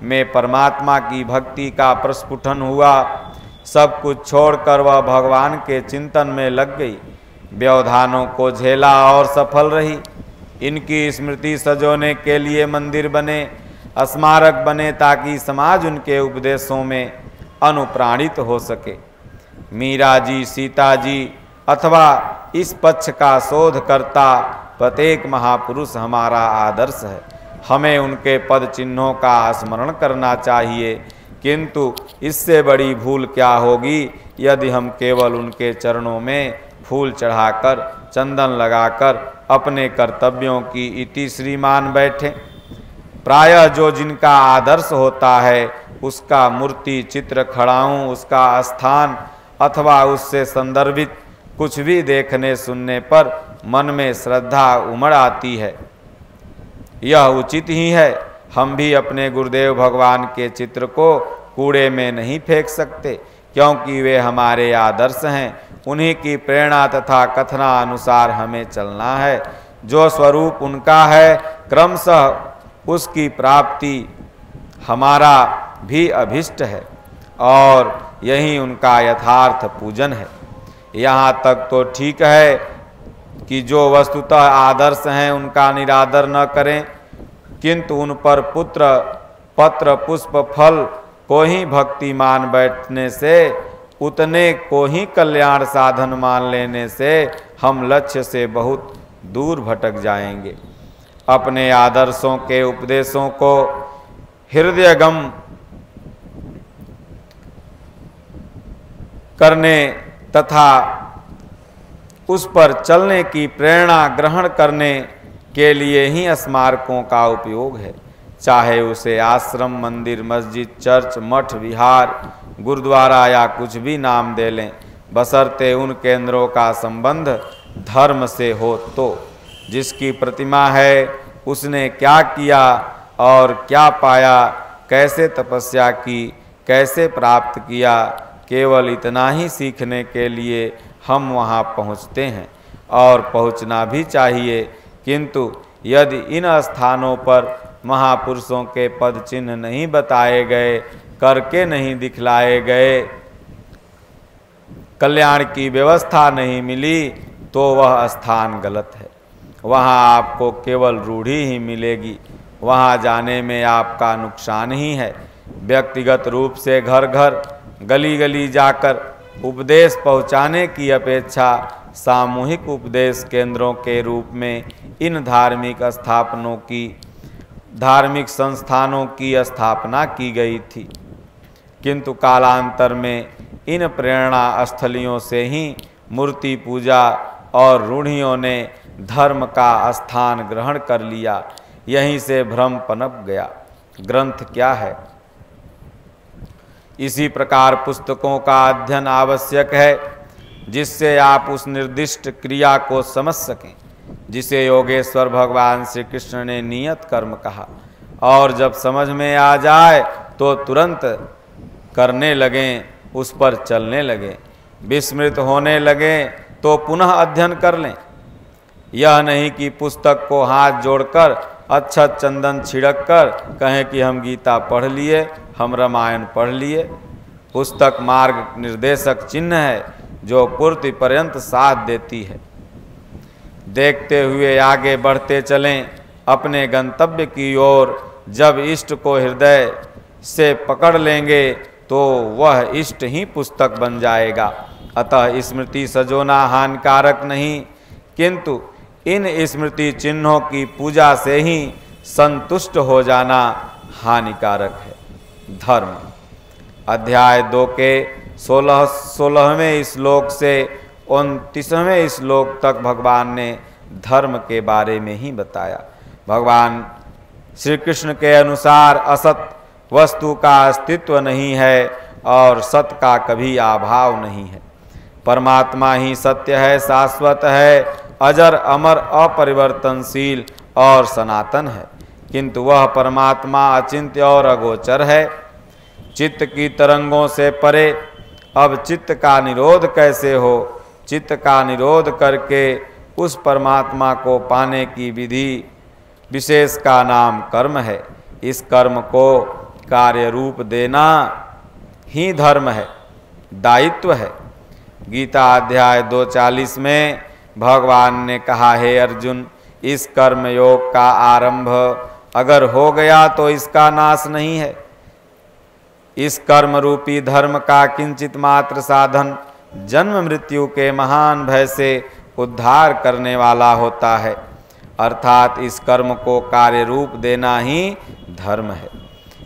में परमात्मा की भक्ति का प्रस्फुटन हुआ। सब कुछ छोड़कर वह भगवान के चिंतन में लग गई। व्यवधानों को झेला और सफल रही। इनकी स्मृति सजोने के लिए मंदिर बने, स्मारक बने, ताकि समाज उनके उपदेशों में अनुप्राणित हो सके। मीरा जी, सीता जी अथवा इस पक्ष का शोधकर्ता प्रत्येक महापुरुष हमारा आदर्श है। हमें उनके पद चिन्हों का स्मरण करना चाहिए, किंतु इससे बड़ी भूल क्या होगी यदि हम केवल उनके चरणों में फूल चढ़ाकर, चंदन लगाकर अपने कर्तव्यों की इति श्रीमान बैठें। प्रायः जो जिनका आदर्श होता है उसका मूर्ति चित्र खड़ाऊं, उसका स्थान अथवा उससे संदर्भित कुछ भी देखने सुनने पर मन में श्रद्धा उमड़ आती है। यह उचित ही है। हम भी अपने गुरुदेव भगवान के चित्र को कूड़े में नहीं फेंक सकते, क्योंकि वे हमारे आदर्श हैं। उन्हीं की प्रेरणा तथा कथना अनुसार हमें चलना है। जो स्वरूप उनका है, क्रमशः उसकी प्राप्ति हमारा भी अभिष्ट है और यही उनका यथार्थ पूजन है। यहाँ तक तो ठीक है कि जो वस्तुतः आदर्श हैं उनका निरादर न करें, किंतु उन पर पुत्र, पत्र, पुष्प, फल को ही भक्ति मान बैठने से, उतने को ही कल्याण साधन मान लेने से हम लक्ष्य से बहुत दूर भटक जाएंगे। अपने आदर्शों के उपदेशों को हृदयगम करने तथा उस पर चलने की प्रेरणा ग्रहण करने के लिए ही स्मारकों का उपयोग है। चाहे उसे आश्रम, मंदिर, मस्जिद, चर्च, मठ, विहार, गुरुद्वारा या कुछ भी नाम दे लें, बशर्ते उन केंद्रों का संबंध धर्म से हो। तो जिसकी प्रतिमा है उसने क्या किया और क्या पाया, कैसे तपस्या की, कैसे प्राप्त किया, केवल इतना ही सीखने के लिए हम वहाँ पहुँचते हैं और पहुँचना भी चाहिए। किंतु यदि इन स्थानों पर महापुरुषों के पद चिन्ह नहीं बताए गए, करके नहीं दिखलाए गए, कल्याण की व्यवस्था नहीं मिली, तो वह स्थान गलत है। वहाँ आपको केवल रूढ़ी ही मिलेगी। वहाँ जाने में आपका नुकसान ही है। व्यक्तिगत रूप से घर घर, गली गली जाकर उपदेश पहुँचाने की अपेक्षा सामूहिक उपदेश केंद्रों के रूप में इन धार्मिक संस्थानों की स्थापना की गई थी। किंतु कालांतर में इन प्रेरणा स्थलियों से ही मूर्ति पूजा और रूढ़ियों ने धर्म का स्थान ग्रहण कर लिया। यहीं से भ्रम पनप गया। ग्रंथ क्या है? इसी प्रकार पुस्तकों का अध्ययन आवश्यक है, जिससे आप उस निर्दिष्ट क्रिया को समझ सकें जिसे योगेश्वर भगवान श्री कृष्ण ने नियत कर्म कहा। और जब समझ में आ जाए तो तुरंत करने लगें, उस पर चलने लगें। विस्मृत होने लगें तो पुनः अध्ययन कर लें। यह नहीं कि पुस्तक को हाथ जोड़कर अच्छत चंदन छिड़क कर कहें कि हम गीता पढ़ लिए, हम रामायण पढ़ लिए। पुस्तक मार्ग निर्देशक चिन्ह है जो पूर्ति पर्यंत साथ देती है। देखते हुए आगे बढ़ते चलें अपने गंतव्य की ओर। जब इष्ट को हृदय से पकड़ लेंगे तो वह इष्ट ही पुस्तक बन जाएगा। अतः स्मृति सजोना हानिकारक नहीं, किंतु इन स्मृति चिन्हों की पूजा से ही संतुष्ट हो जाना हानिकारक है। धर्म अध्याय 2 के 16वें श्लोक से 29वें श्लोक तक भगवान ने धर्म के बारे में ही बताया। भगवान श्री कृष्ण के अनुसार असत वस्तु का अस्तित्व नहीं है और सत का कभी अभाव नहीं है। परमात्मा ही सत्य है, शाश्वत है, अजर अमर अपरिवर्तनशील और सनातन है, किंतु वह परमात्मा अचिंत्य और अगोचर है, चित्त की तरंगों से परे। अब चित्त का निरोध कैसे हो? चित्त का निरोध करके उस परमात्मा को पाने की विधि विशेष का नाम कर्म है। इस कर्म को कार्य रूप देना ही धर्म है, दायित्व है। गीता अध्याय 2:40 में भगवान ने कहा, हे अर्जुन, इस कर्म योग का आरंभ अगर हो गया तो इसका नाश नहीं है। इस कर्म रूपी धर्म का किंचित मात्र साधन जन्म मृत्यु के महान भय से उद्धार करने वाला होता है, अर्थात इस कर्म को कार्य रूप देना ही धर्म है।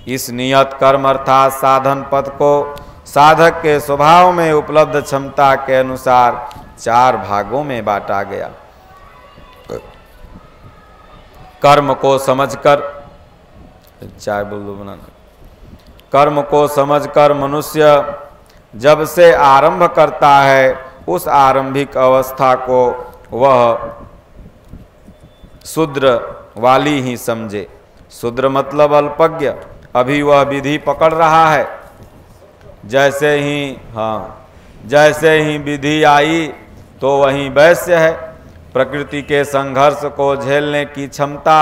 इस नियत कर्म अर्थात साधन पथ को साधक के स्वभाव में उपलब्ध क्षमता के अनुसार 4 भागों में बांटा गया। कर्म को समझकर चाय बोल दो बनाना। कर्म को समझकर मनुष्य जब से आरंभ करता है, उस आरंभिक अवस्था को वह शूद्र वाली ही समझे। शूद्र मतलब अल्पज्ञ। अभी वह विधि पकड़ रहा है। जैसे ही विधि आई तो वहीं वैश्य है। प्रकृति के संघर्ष को झेलने की क्षमता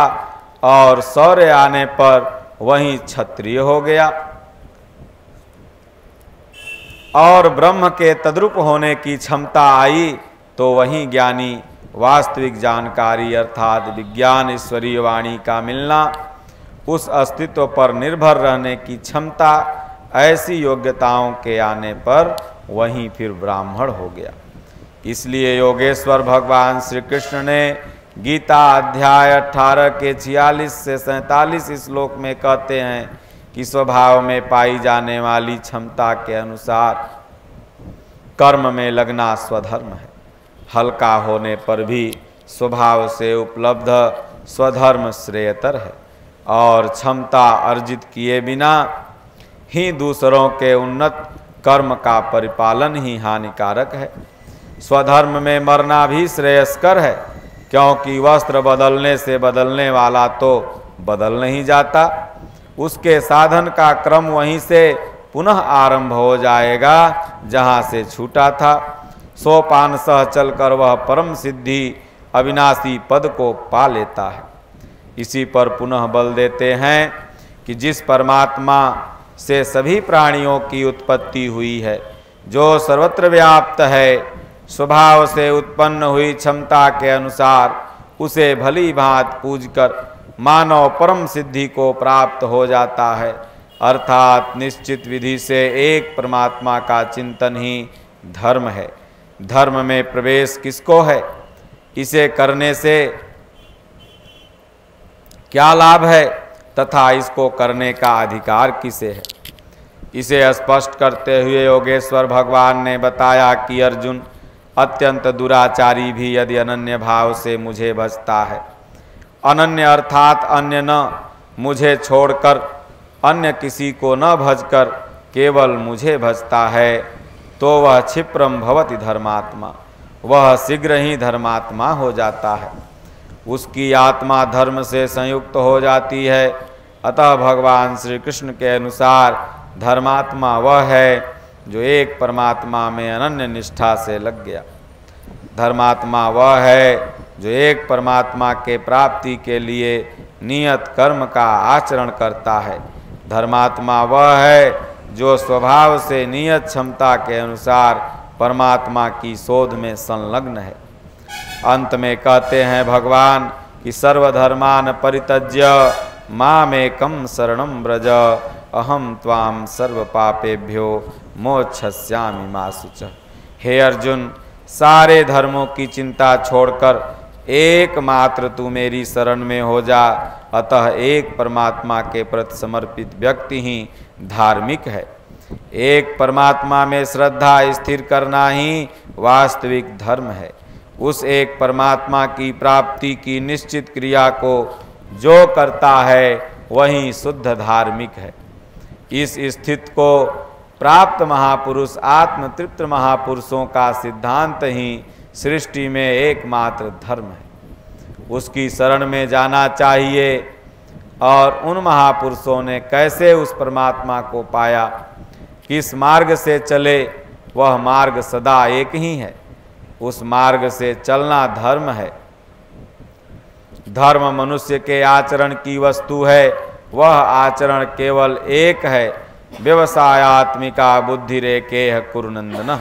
और शौर्य आने पर वहीं क्षत्रिय हो गया, और ब्रह्म के तद्रूप होने की क्षमता आई तो वहीं ज्ञानी वास्तविक जानकारी अर्थात विज्ञान ईश्वरीय वाणी का मिलना, उस अस्तित्व पर निर्भर रहने की क्षमता, ऐसी योग्यताओं के आने पर वहीं फिर ब्राह्मण हो गया। इसलिए योगेश्वर भगवान श्री कृष्ण ने गीता अध्याय 18 के 46 से 47 श्लोक में कहते हैं कि स्वभाव में पाई जाने वाली क्षमता के अनुसार कर्म में लगना स्वधर्म है। हल्का होने पर भी स्वभाव से उपलब्ध स्वधर्म श्रेयतर है, और क्षमता अर्जित किए बिना ही दूसरों के उन्नत कर्म का परिपालन ही हानिकारक है। स्वधर्म में मरना भी श्रेयस्कर है, क्योंकि वस्त्र बदलने से बदलने वाला तो बदल नहीं जाता। उसके साधन का क्रम वहीं से पुनः आरंभ हो जाएगा जहाँ से छूटा था। सोपान सह चलकर वह परम सिद्धि अविनाशी पद को पा लेता है। इसी पर पुनः बल देते हैं कि जिस परमात्मा से सभी प्राणियों की उत्पत्ति हुई है, जो सर्वत्र व्याप्त है, स्वभाव से उत्पन्न हुई क्षमता के अनुसार उसे भली भांति पूजकर मानव परम सिद्धि को प्राप्त हो जाता है। अर्थात निश्चित विधि से एक परमात्मा का चिंतन ही धर्म है। धर्म में प्रवेश किसको है? इसे करने से क्या लाभ है तथा इसको करने का अधिकार किसे है? इसे स्पष्ट करते हुए योगेश्वर भगवान ने बताया कि अर्जुन, अत्यंत दुराचारी भी यदि अनन्य भाव से मुझे भजता है, अनन्य अर्थात अन्य न मुझे छोड़कर अन्य किसी को न भजकर केवल मुझे भजता है, तो वह क्षिप्रम भवति धर्मात्मा, वह शीघ्र ही धर्मात्मा हो जाता है। उसकी आत्मा धर्म से संयुक्त हो जाती है। अतः भगवान श्री कृष्ण के अनुसार धर्मात्मा वह है जो एक परमात्मा में अनन्य निष्ठा से लग गया। धर्मात्मा वह है जो एक परमात्मा के प्राप्ति के लिए नियत कर्म का आचरण करता है। धर्मात्मा वह है जो स्वभाव से नियत क्षमता के अनुसार परमात्मा की शोध में संलग्न है। अंत में कहते हैं भगवान कि सर्वधर्मान परित्यज्य मामेकं शरणं व्रज अहम त्वाम सर्व पापेभ्यो मोक्षयिष्यामि मा शुचः। हे अर्जुन, सारे धर्मों की चिंता छोड़कर एकमात्र तू मेरी शरण में हो जा। अतः एक परमात्मा के प्रति समर्पित व्यक्ति ही धार्मिक है। एक परमात्मा में श्रद्धा स्थिर करना ही वास्तविक धर्म है। उस एक परमात्मा की प्राप्ति की निश्चित क्रिया को जो करता है वही शुद्ध धार्मिक है। इस स्थिति को प्राप्त महापुरुष आत्मतृप्त महापुरुषों का सिद्धांत ही सृष्टि में एकमात्र धर्म है। उसकी शरण में जाना चाहिए। और उन महापुरुषों ने कैसे उस परमात्मा को पाया, किस मार्ग से चले, वह मार्ग सदा एक ही है। उस मार्ग से चलना धर्म है। धर्म मनुष्य के आचरण की वस्तु है। वह आचरण केवल एक है। व्यवसायात्मिका बुद्धि रेकेह कुरुनंदन।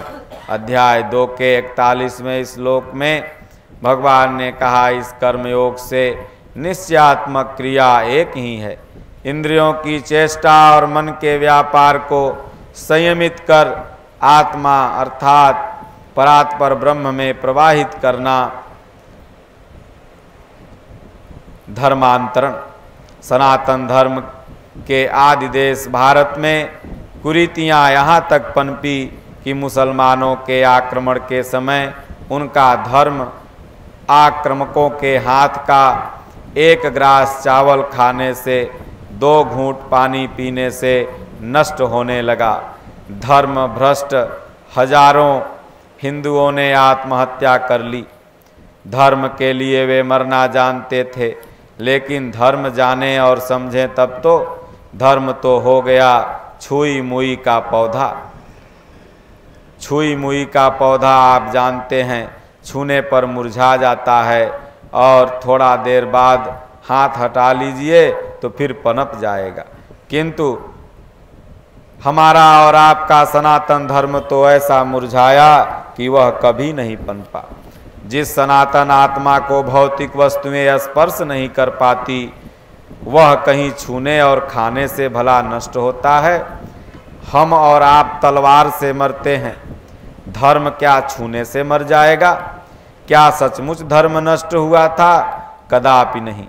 अध्याय 2 के 41वें श्लोक में भगवान ने कहा, इस कर्मयोग से निश्चयात्मक क्रिया एक ही है। इंद्रियों की चेष्टा और मन के व्यापार को संयमित कर आत्मा अर्थात परात्पर ब्रह्म में प्रवाहित करना धर्मांतरण। सनातन धर्म के आदि देश भारत में कुरीतियां यहाँ तक पनपी कि मुसलमानों के आक्रमण के समय उनका धर्म आक्रमकों के हाथ का 1 ग्रास चावल खाने से 2 घूंट पानी पीने से नष्ट होने लगा। धर्म भ्रष्ट हजारों हिंदुओं ने आत्महत्या कर ली। धर्म के लिए वे मरना जानते थे, लेकिन धर्म जाने और समझें तब तो धर्म तो हो गया छुई मुई का पौधा। छुई मुई का पौधा आप जानते हैं, छूने पर मुरझा जाता है और थोड़ा देर बाद हाथ हटा लीजिए तो फिर पनप जाएगा। किंतु हमारा और आपका सनातन धर्म तो ऐसा मुरझाया कि वह कभी नहीं पनपा। जिस सनातन आत्मा को भौतिक वस्तुएं स्पर्श नहीं कर पाती, वह कहीं छूने और खाने से भला नष्ट होता है। हम और आप तलवार से मरते हैं, धर्म क्या छूने से मर जाएगा? क्या सचमुच धर्म नष्ट हुआ था? कदापि नहीं।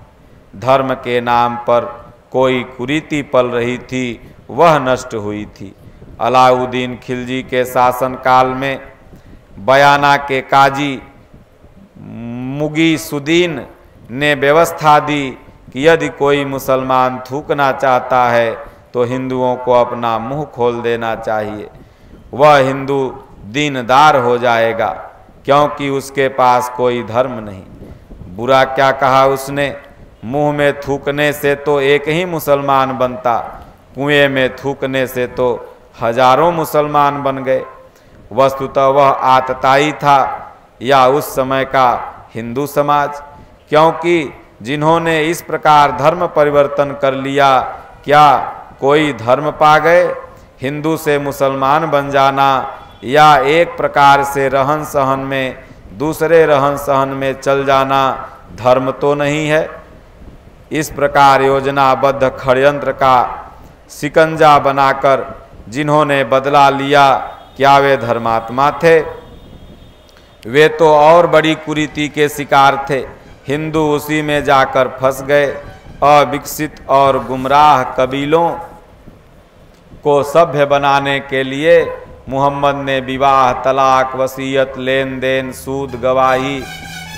धर्म के नाम पर कोई कुरीति पल रही थी, वह नष्ट हुई थी। अलाउद्दीन खिलजी के शासनकाल में बयाना के काजी मुगीसुद्दीन ने व्यवस्था दी कि यदि कोई मुसलमान थूकना चाहता है तो हिंदुओं को अपना मुंह खोल देना चाहिए। वह हिंदू दीनदार हो जाएगा, क्योंकि उसके पास कोई धर्म नहीं। बुरा क्या कहा उसने? मुंह में थूकने से तो एक ही मुसलमान बनता, कुएं में थूकने से तो हजारों मुसलमान बन गए। वस्तुतः वह आतताई था या उस समय का हिंदू समाज, क्योंकि जिन्होंने इस प्रकार धर्म परिवर्तन कर लिया, क्या कोई धर्म पा गए? हिंदू से मुसलमान बन जाना या एक प्रकार से रहन सहन में दूसरे रहन सहन में चल जाना धर्म तो नहीं है। इस प्रकार योजनाबद्ध षड्यंत्र का शिकंजा बनाकर जिन्होंने बदला लिया, क्या वे धर्मात्मा थे? वे तो और बड़ी कुरीति के शिकार थे। हिंदू उसी में जाकर फंस गए। अविकसित और गुमराह कबीलों को सभ्य बनाने के लिए मुहम्मद ने विवाह, तलाक, वसीयत, लेन देन, सूद, गवाही,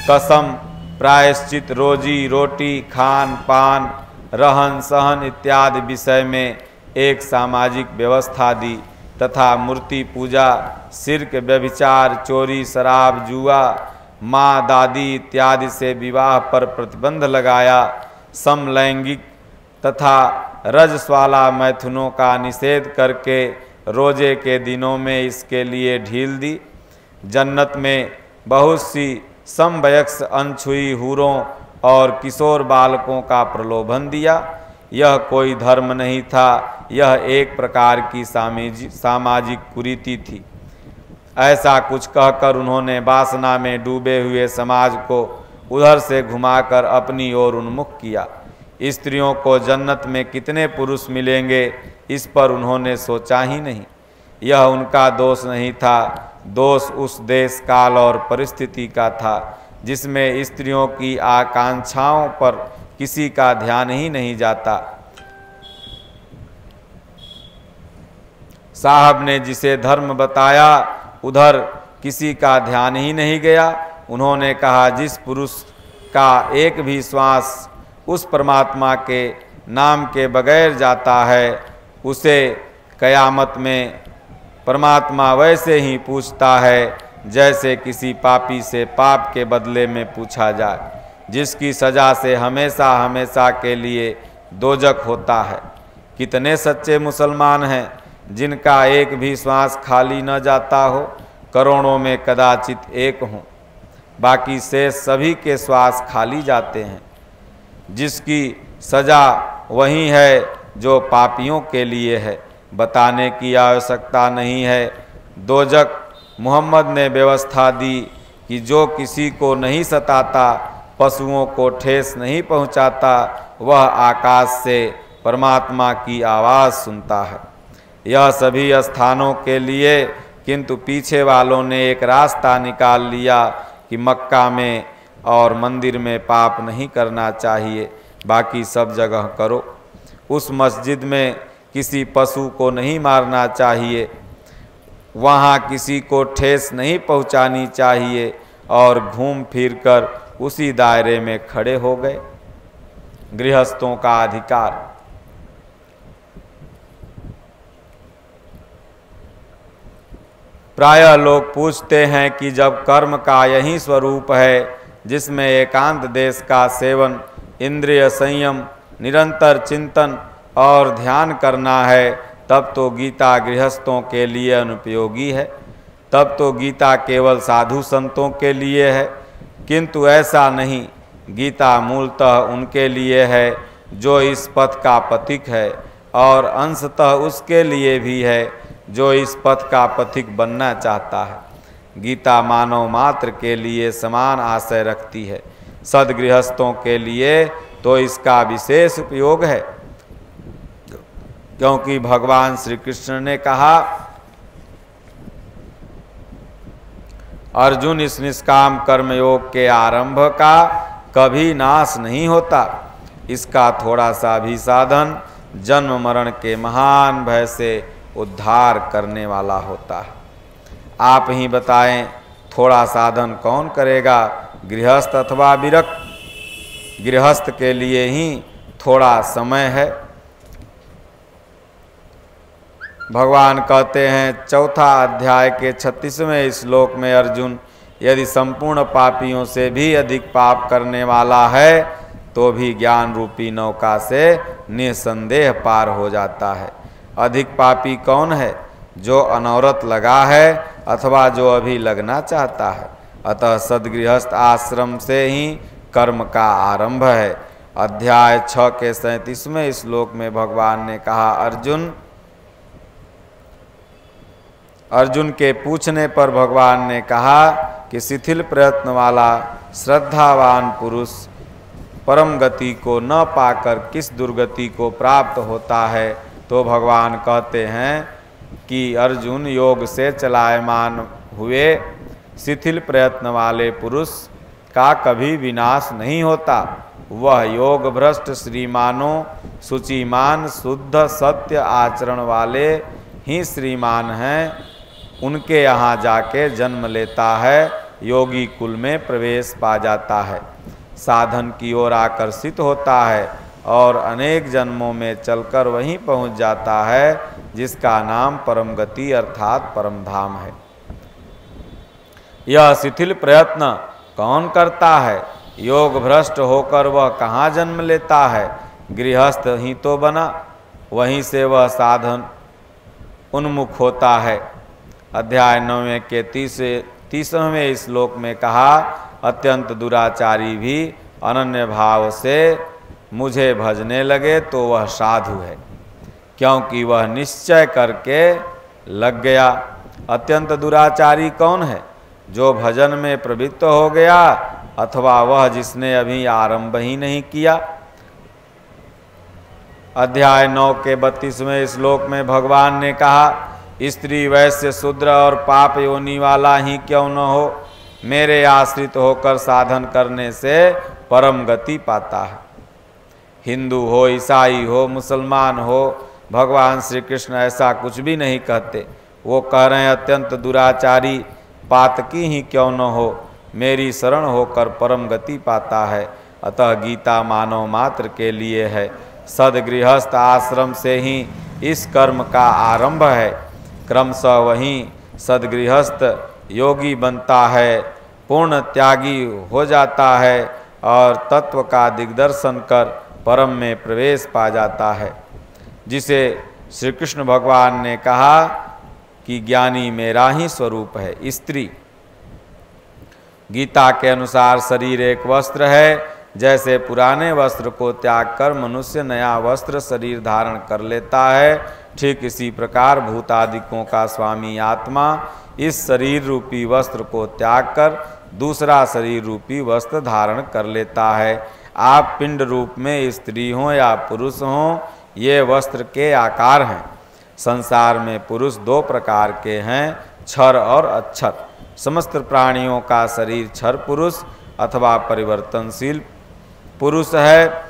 कसम, प्रायश्चित, रोजी रोटी, खान पान, रहन सहन इत्यादि विषय में एक सामाजिक व्यवस्था दी तथा मूर्ति पूजा, शिर्क, व्यभिचार, चोरी, शराब, जुआ, माँ दादी इत्यादि से विवाह पर प्रतिबंध लगाया। समलैंगिक तथा रजस्वाला मैथुनों का निषेध करके रोजे के दिनों में इसके लिए ढील दी। जन्नत में बहुत सी समवयस्क अनछुई हूरों और किशोर बालकों का प्रलोभन दिया। यह कोई धर्म नहीं था, यह एक प्रकार की सामाजिक कुरीति थी। ऐसा कुछ कहकर उन्होंने वासना में डूबे हुए समाज को उधर से घुमाकर अपनी ओर उन्मुख किया। स्त्रियों को जन्नत में कितने पुरुष मिलेंगे, इस पर उन्होंने सोचा ही नहीं। यह उनका दोष नहीं था, दोष उस देश काल और परिस्थिति का था जिसमें स्त्रियों की आकांक्षाओं पर किसी का ध्यान ही नहीं जाता। साहब ने जिसे धर्म बताया उधर किसी का ध्यान ही नहीं गया। उन्होंने कहा, जिस पुरुष का एक भी श्वास उस परमात्मा के नाम के बगैर जाता है, उसे कयामत में परमात्मा वैसे ही पूछता है जैसे किसी पापी से पाप के बदले में पूछा जाए, जिसकी सज़ा से हमेशा हमेशा के लिए दोजख होता है। कितने सच्चे मुसलमान हैं जिनका एक भी श्वास खाली न जाता हो, करोड़ों में कदाचित एक हों, बाकी शेष सभी के श्वास खाली जाते हैं। जिसकी सज़ा वही है जो पापियों के लिए है, बताने की आवश्यकता नहीं है। दोजख मोहम्मद ने व्यवस्था दी कि जो किसी को नहीं सताता, पशुओं को ठेस नहीं पहुंचाता, वह आकाश से परमात्मा की आवाज़ सुनता है। यह सभी स्थानों के लिए, किंतु पीछे वालों ने एक रास्ता निकाल लिया कि मक्का में और मंदिर में पाप नहीं करना चाहिए, बाकी सब जगह करो। उस मस्जिद में किसी पशु को नहीं मारना चाहिए, वहाँ किसी को ठेस नहीं पहुँचानी चाहिए, और घूम फिर कर उसी दायरे में खड़े हो गए। गृहस्थों का अधिकार। प्रायः लोग पूछते हैं कि जब कर्म का यही स्वरूप है जिसमें एकांत देश का सेवन, इंद्रिय संयम, निरंतर चिंतन और ध्यान करना है, तब तो गीता गृहस्थों के लिए अनुपयोगी है, तब तो गीता केवल साधु संतों के लिए है। किंतु ऐसा नहीं, गीता मूलतः उनके लिए है जो इस पथ का पथिक है, और अंशतः उसके लिए भी है जो इस पथ का पथिक बनना चाहता है। गीता मानव मात्र के लिए समान आशय रखती है, सदगृहस्थों के लिए तो इसका विशेष उपयोग है, क्योंकि भगवान श्री कृष्ण ने कहा, अर्जुन, इस निष्काम कर्मयोग के आरंभ का कभी नाश नहीं होता। इसका थोड़ा सा भी साधन जन्म मरण के महान भय से उद्धार करने वाला होता है। आप ही बताएं, थोड़ा साधन कौन करेगा, गृहस्थ अथवा विरक्त? गृहस्थ के लिए ही थोड़ा समय है। भगवान कहते हैं 4 अध्याय के 36वें श्लोक में, अर्जुन, यदि संपूर्ण पापियों से भी अधिक पाप करने वाला है तो भी ज्ञान रूपी नौका से निसंदेह पार हो जाता है। अधिक पापी कौन है? जो अनवरत लगा है अथवा जो अभी लगना चाहता है। अतः सदगृहस्थ आश्रम से ही कर्म का आरंभ है। अध्याय 6 के 37वें श्लोक में भगवान ने कहा, अर्जुन के पूछने पर भगवान ने कहा कि शिथिल प्रयत्न वाला श्रद्धावान पुरुष परम गति को न पाकर किस दुर्गति को प्राप्त होता है। तो भगवान कहते हैं कि अर्जुन, योग से चलायमान हुए शिथिल प्रयत्न वाले पुरुष का कभी विनाश नहीं होता। वह योग भ्रष्ट श्रीमानों, शुचिमान, शुद्ध सत्य आचरण वाले ही श्रीमान हैं। उनके यहाँ जाके जन्म लेता है, योगी कुल में प्रवेश पा जाता है, साधन की ओर आकर्षित होता है और अनेक जन्मों में चलकर वहीं पहुँच जाता है जिसका नाम परम गति अर्थात परम धाम है। यह शिथिल प्रयत्न कौन करता है? योग भ्रष्ट होकर वह कहाँ जन्म लेता है? गृहस्थ ही तो बना, वहीं से वह साधन उन्मुख होता है। अध्याय 9 के 30वें श्लोक में कहा, अत्यंत दुराचारी भी अनन्य भाव से मुझे भजने लगे तो वह साधु है, क्योंकि वह निश्चय करके लग गया। अत्यंत दुराचारी कौन है? जो भजन में प्रवृत्त हो गया अथवा वह जिसने अभी आरंभ ही नहीं किया। अध्याय 9 के 32वें श्लोक में भगवान ने कहा, स्त्री वैश्य शूद्र और पाप योनि वाला ही क्यों न हो, मेरे आश्रित होकर साधन करने से परम गति पाता है। हिंदू हो, ईसाई हो, मुसलमान हो, भगवान श्री कृष्ण ऐसा कुछ भी नहीं कहते। वो कह रहे हैं अत्यंत दुराचारी पातकी ही क्यों न हो, मेरी शरण होकर परम गति पाता है। अतः गीता मानव मात्र के लिए है। सदगृहस्थ आश्रम से ही इस कर्म का आरंभ है। क्रमशः वहीं सदगृहस्थ योगी बनता है, पूर्ण त्यागी हो जाता है और तत्व का दिग्दर्शन कर परम में प्रवेश पा जाता है। जिसे श्री कृष्ण भगवान ने कहा कि ज्ञानी मेरा ही स्वरूप है। स्त्री, गीता के अनुसार शरीर एक वस्त्र है। जैसे पुराने वस्त्र को त्याग कर मनुष्य नया वस्त्र शरीर धारण कर लेता है, ठीक इसी प्रकार भूतादिकों का स्वामी आत्मा इस शरीर रूपी वस्त्र को त्याग कर दूसरा शरीर रूपी वस्त्र धारण कर लेता है। आप पिंड रूप में स्त्री हों या पुरुष हों, ये वस्त्र के आकार हैं। संसार में पुरुष दो प्रकार के हैं, क्षर और अक्षर। समस्त प्राणियों का शरीर क्षर पुरुष अथवा परिवर्तनशील पुरुष है।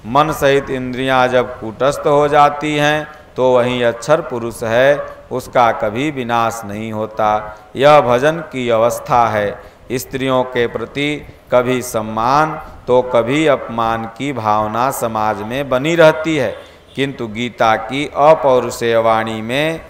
मन सहित इंद्रियां जब कूटस्थ हो जाती हैं तो वही अक्षर पुरुष है, उसका कभी विनाश नहीं होता। यह भजन की अवस्था है। स्त्रियों के प्रति कभी सम्मान तो कभी अपमान की भावना समाज में बनी रहती है, किंतु गीता की अपौरुषेय वाणी में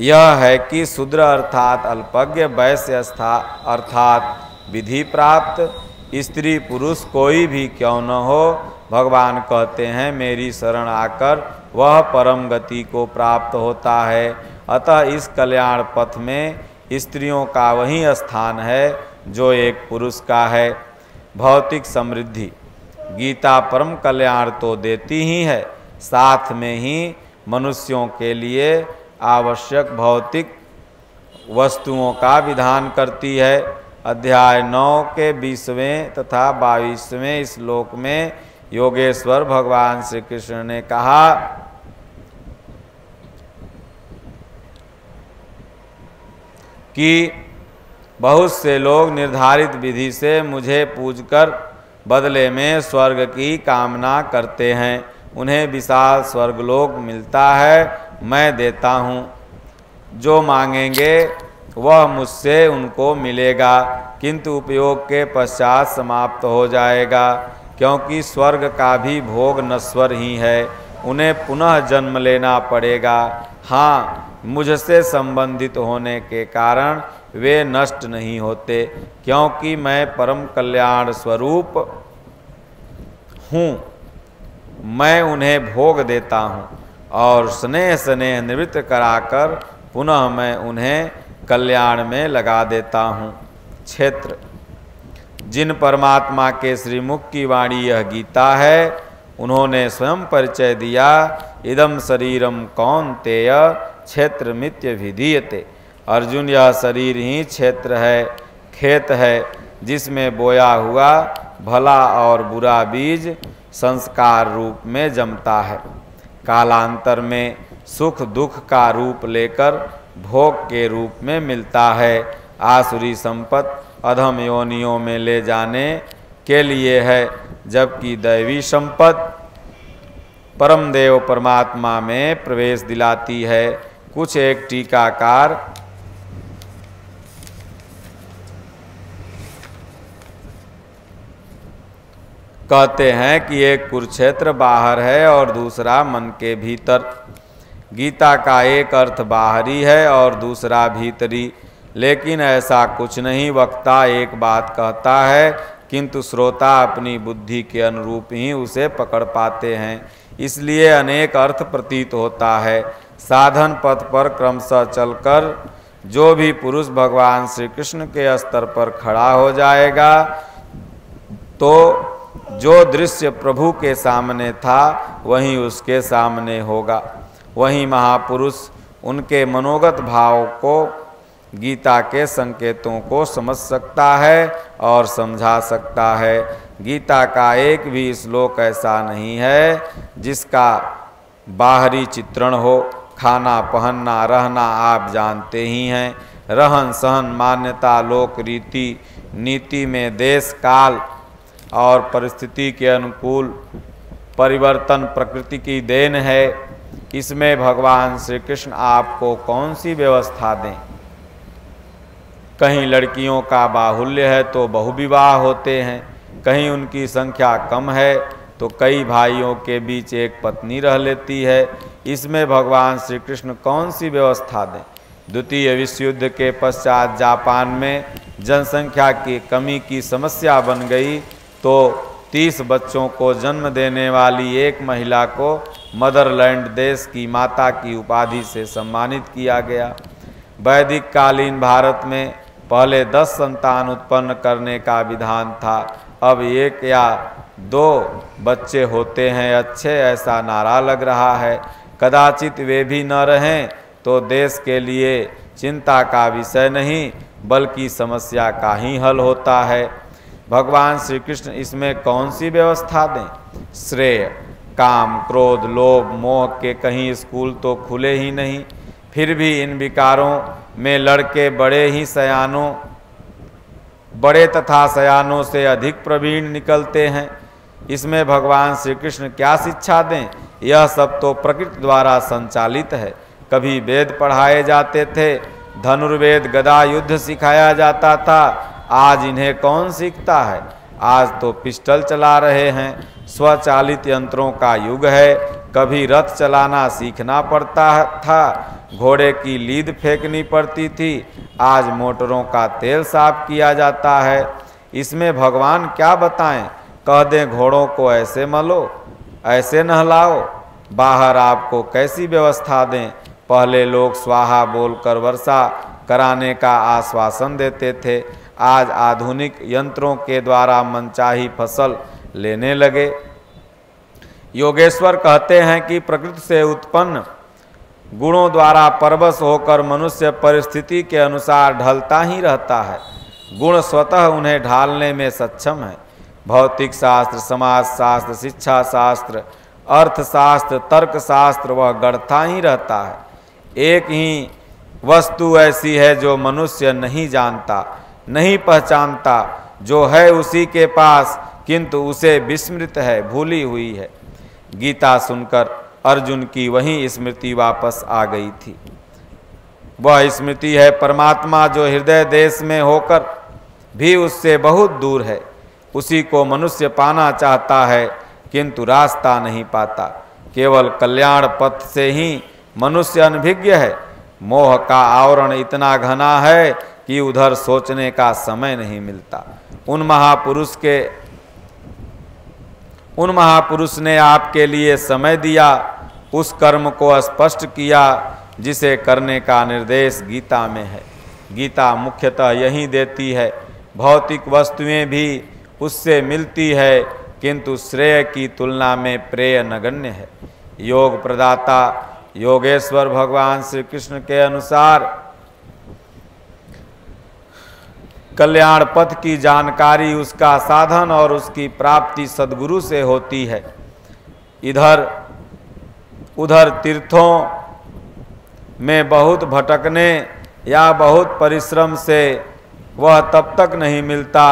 यह है कि शूद्र अर्थात अल्पज्ञ, वैश्य अर्थात विधि प्राप्त, स्त्री पुरुष कोई भी क्यों न हो, भगवान कहते हैं मेरी शरण आकर वह परम गति को प्राप्त होता है। अतः इस कल्याण पथ में स्त्रियों का वही स्थान है जो एक पुरुष का है। भौतिक समृद्धि, गीता परम कल्याण तो देती ही है, साथ में ही मनुष्यों के लिए आवश्यक भौतिक वस्तुओं का विधान करती है। अध्याय 9 के 20वें तथा 22वें श्लोक में योगेश्वर भगवान श्री कृष्ण ने कहा कि बहुत से लोग निर्धारित विधि से मुझे पूजकर बदले में स्वर्ग की कामना करते हैं। उन्हें विशाल स्वर्गलोक मिलता है, मैं देता हूँ। जो मांगेंगे वह मुझसे उनको मिलेगा, किंतु उपयोग के पश्चात समाप्त हो जाएगा, क्योंकि स्वर्ग का भी भोग नश्वर ही है। उन्हें पुनः जन्म लेना पड़ेगा। हाँ, मुझसे संबंधित होने के कारण वे नष्ट नहीं होते, क्योंकि मैं परम कल्याण स्वरूप हूँ। मैं उन्हें भोग देता हूँ और स्नेह स्नेह निवृत्त कराकर पुनः मैं उन्हें कल्याण में लगा देता हूँ। क्षेत्र, जिन परमात्मा के श्रीमुख की वाणी यह गीता है, उन्होंने स्वयं परिचय दिया, इदम शरीरम कौन्तेय क्षेत्र मित्य विधीयते। अर्जुन, यह शरीर ही क्षेत्र है, खेत है, जिसमें बोया हुआ भला और बुरा बीज संस्कार रूप में जमता है। कालांतर में सुख दुख का रूप लेकर भोग के रूप में मिलता है। आसुरी संपत्ति अधम योनियों में ले जाने के लिए है, जबकि दैवी संपत्ति परम देव परमात्मा में प्रवेश दिलाती है। कुछ एक टीकाकार कहते हैं कि एक कुरुक्षेत्र बाहर है और दूसरा मन के भीतर। गीता का एक अर्थ बाहरी है और दूसरा भीतरी, लेकिन ऐसा कुछ नहीं। वक्ता एक बात कहता है, किंतु श्रोता अपनी बुद्धि के अनुरूप ही उसे पकड़ पाते हैं, इसलिए अनेक अर्थ प्रतीत होता है। साधन पथ पर क्रमशः चलकर जो भी पुरुष भगवान श्री कृष्ण के स्तर पर खड़ा हो जाएगा तो जो दृश्य प्रभु के सामने था वहीं उसके सामने होगा। वहीं महापुरुष उनके मनोगत भाव को, गीता के संकेतों को समझ सकता है और समझा सकता है। गीता का एक भी श्लोक ऐसा नहीं है जिसका बाहरी चित्रण हो। खाना पहनना रहना आप जानते ही हैं, रहन सहन मान्यता लोक रीति नीति में देश काल और परिस्थिति के अनुकूल परिवर्तन प्रकृति की देन है। इसमें भगवान श्री कृष्ण आपको कौन सी व्यवस्था दें। कहीं लड़कियों का बाहुल्य है तो बहुविवाह होते हैं, कहीं उनकी संख्या कम है तो कई भाइयों के बीच एक पत्नी रह लेती है। इसमें भगवान श्री कृष्ण कौन सी व्यवस्था दें। द्वितीय विश्व युद्ध के पश्चात जापान में जनसंख्या की कमी की समस्या बन गई तो 30 बच्चों को जन्म देने वाली एक महिला को मदरलैंड देश की माता की उपाधि से सम्मानित किया गया। वैदिक कालीन भारत में पहले 10 संतान उत्पन्न करने का विधान था, अब 1 या 2 बच्चे होते हैं अच्छे, ऐसा नारा लग रहा है। कदाचित वे भी न रहें तो देश के लिए चिंता का विषय नहीं बल्कि समस्या का ही हल होता है। भगवान श्री कृष्ण इसमें कौन सी व्यवस्था दें। श्रेय, काम, क्रोध, लोभ, मोह के कहीं स्कूल तो खुले ही नहीं, फिर भी इन विकारों में लड़के बड़े तथा सयानों से अधिक प्रवीण निकलते हैं। इसमें भगवान श्री कृष्ण क्या शिक्षा दें। यह सब तो प्रकृति द्वारा संचालित है। कभी वेद पढ़ाए जाते थे, धनुर्वेद गदा युद्ध सिखाया जाता था, आज इन्हें कौन सीखता है। आज तो पिस्टल चला रहे हैं। स्वचालित यंत्रों का युग है। कभी रथ चलाना सीखना पड़ता था, घोड़े की लीद फेंकनी पड़ती थी, आज मोटरों का तेल साफ किया जाता है। इसमें भगवान क्या बताएं। कह दें घोड़ों को ऐसे मलो, ऐसे नहलाओ, बाहर आपको कैसी व्यवस्था दें। पहले लोग स्वाहा बोलकर वर्षा कराने का आश्वासन देते थे, आज आधुनिक यंत्रों के द्वारा मनचाही फसल लेने लगे। योगेश्वर कहते हैं कि प्रकृति से उत्पन्न गुणों द्वारा परवश होकर मनुष्य परिस्थिति के अनुसार ढलता ही रहता है। गुण स्वतः उन्हें ढालने में सक्षम है। भौतिक शास्त्र, समाज शास्त्र, शिक्षा शास्त्र, अर्थशास्त्र, तर्कशास्त्र वह गढ़ता ही रहता है। एक ही वस्तु ऐसी है जो मनुष्य नहीं जानता, नहीं पहचानता, जो है उसी के पास किंतु उसे विस्मृत है, भूली हुई है। गीता सुनकर अर्जुन की वही स्मृति वापस आ गई थी। वह स्मृति है परमात्मा जो हृदय देश में होकर भी उससे बहुत दूर है। उसी को मनुष्य पाना चाहता है किंतु रास्ता नहीं पाता। केवल कल्याण पथ से ही मनुष्य अनभिज्ञ है। मोह का आवरण इतना घना है कि उधर सोचने का समय नहीं मिलता। उन महापुरुष ने आपके लिए समय दिया, उस कर्म को स्पष्ट किया जिसे करने का निर्देश गीता में है। गीता मुख्यतः यही देती है। भौतिक वस्तुएं भी उससे मिलती है किंतु श्रेय की तुलना में प्रेय नगण्य है। योग प्रदाता योगेश्वर भगवान श्री कृष्ण के अनुसार कल्याण पथ की जानकारी उसका साधन और उसकी प्राप्ति सद्गुरु से होती है। इधर उधर तीर्थों में बहुत भटकने या बहुत परिश्रम से वह तब तक नहीं मिलता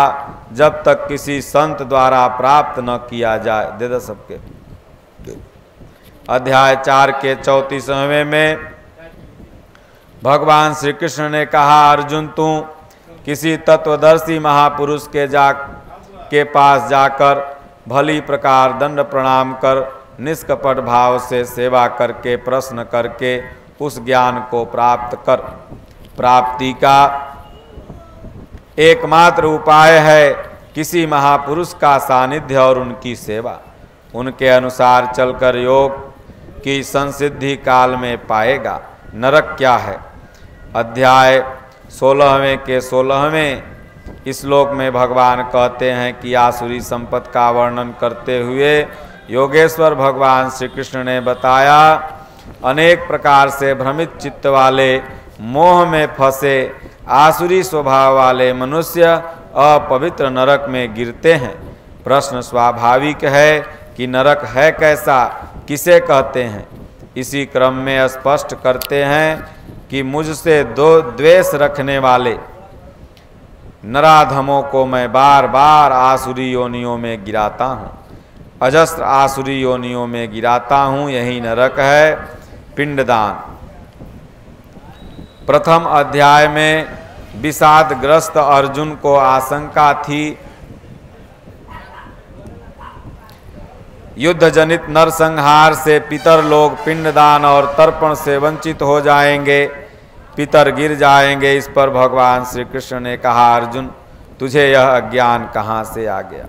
जब तक किसी संत द्वारा प्राप्त न किया जाए। दे दो सबके। अध्याय 4 के 34वें में भगवान श्री कृष्ण ने कहा, अर्जुन तू किसी तत्वदर्शी महापुरुष के पास जाकर भली प्रकार दंड प्रणाम कर निष्कपट भाव से सेवा करके प्रश्न करके उस ज्ञान को प्राप्त कर। प्राप्ति का एकमात्र उपाय है किसी महापुरुष का सानिध्य और उनकी सेवा। उनके अनुसार चलकर योग की संसिद्धि काल में पाएगा। नरक क्या है? अध्याय 16वें के 16वें श्लोक में भगवान कहते हैं कि आसुरी संपत्ति का वर्णन करते हुए योगेश्वर भगवान श्री कृष्ण ने बताया, अनेक प्रकार से भ्रमित चित्त वाले, मोह में फंसे आसुरी स्वभाव वाले मनुष्य अपवित्र नरक में गिरते हैं। प्रश्न स्वाभाविक है कि नरक है कैसा, किसे कहते हैं। इसी क्रम में स्पष्ट करते हैं कि मुझसे द्वेष रखने वाले नराधमों को मैं बार बार आसुरी योनियों में गिराता हूँ, अजस्र आसुरी योनियों में गिराता हूँ। यही नरक है। पिंडदान। प्रथम अध्याय में विषादग्रस्त अर्जुन को आशंका थी युद्ध जनित नरसंहार से पितर लोग पिंडदान और तर्पण से वंचित हो जाएंगे, पितर गिर जाएंगे। इस पर भगवान श्री कृष्ण ने कहा, अर्जुन तुझे यह अज्ञान कहाँ से आ गया।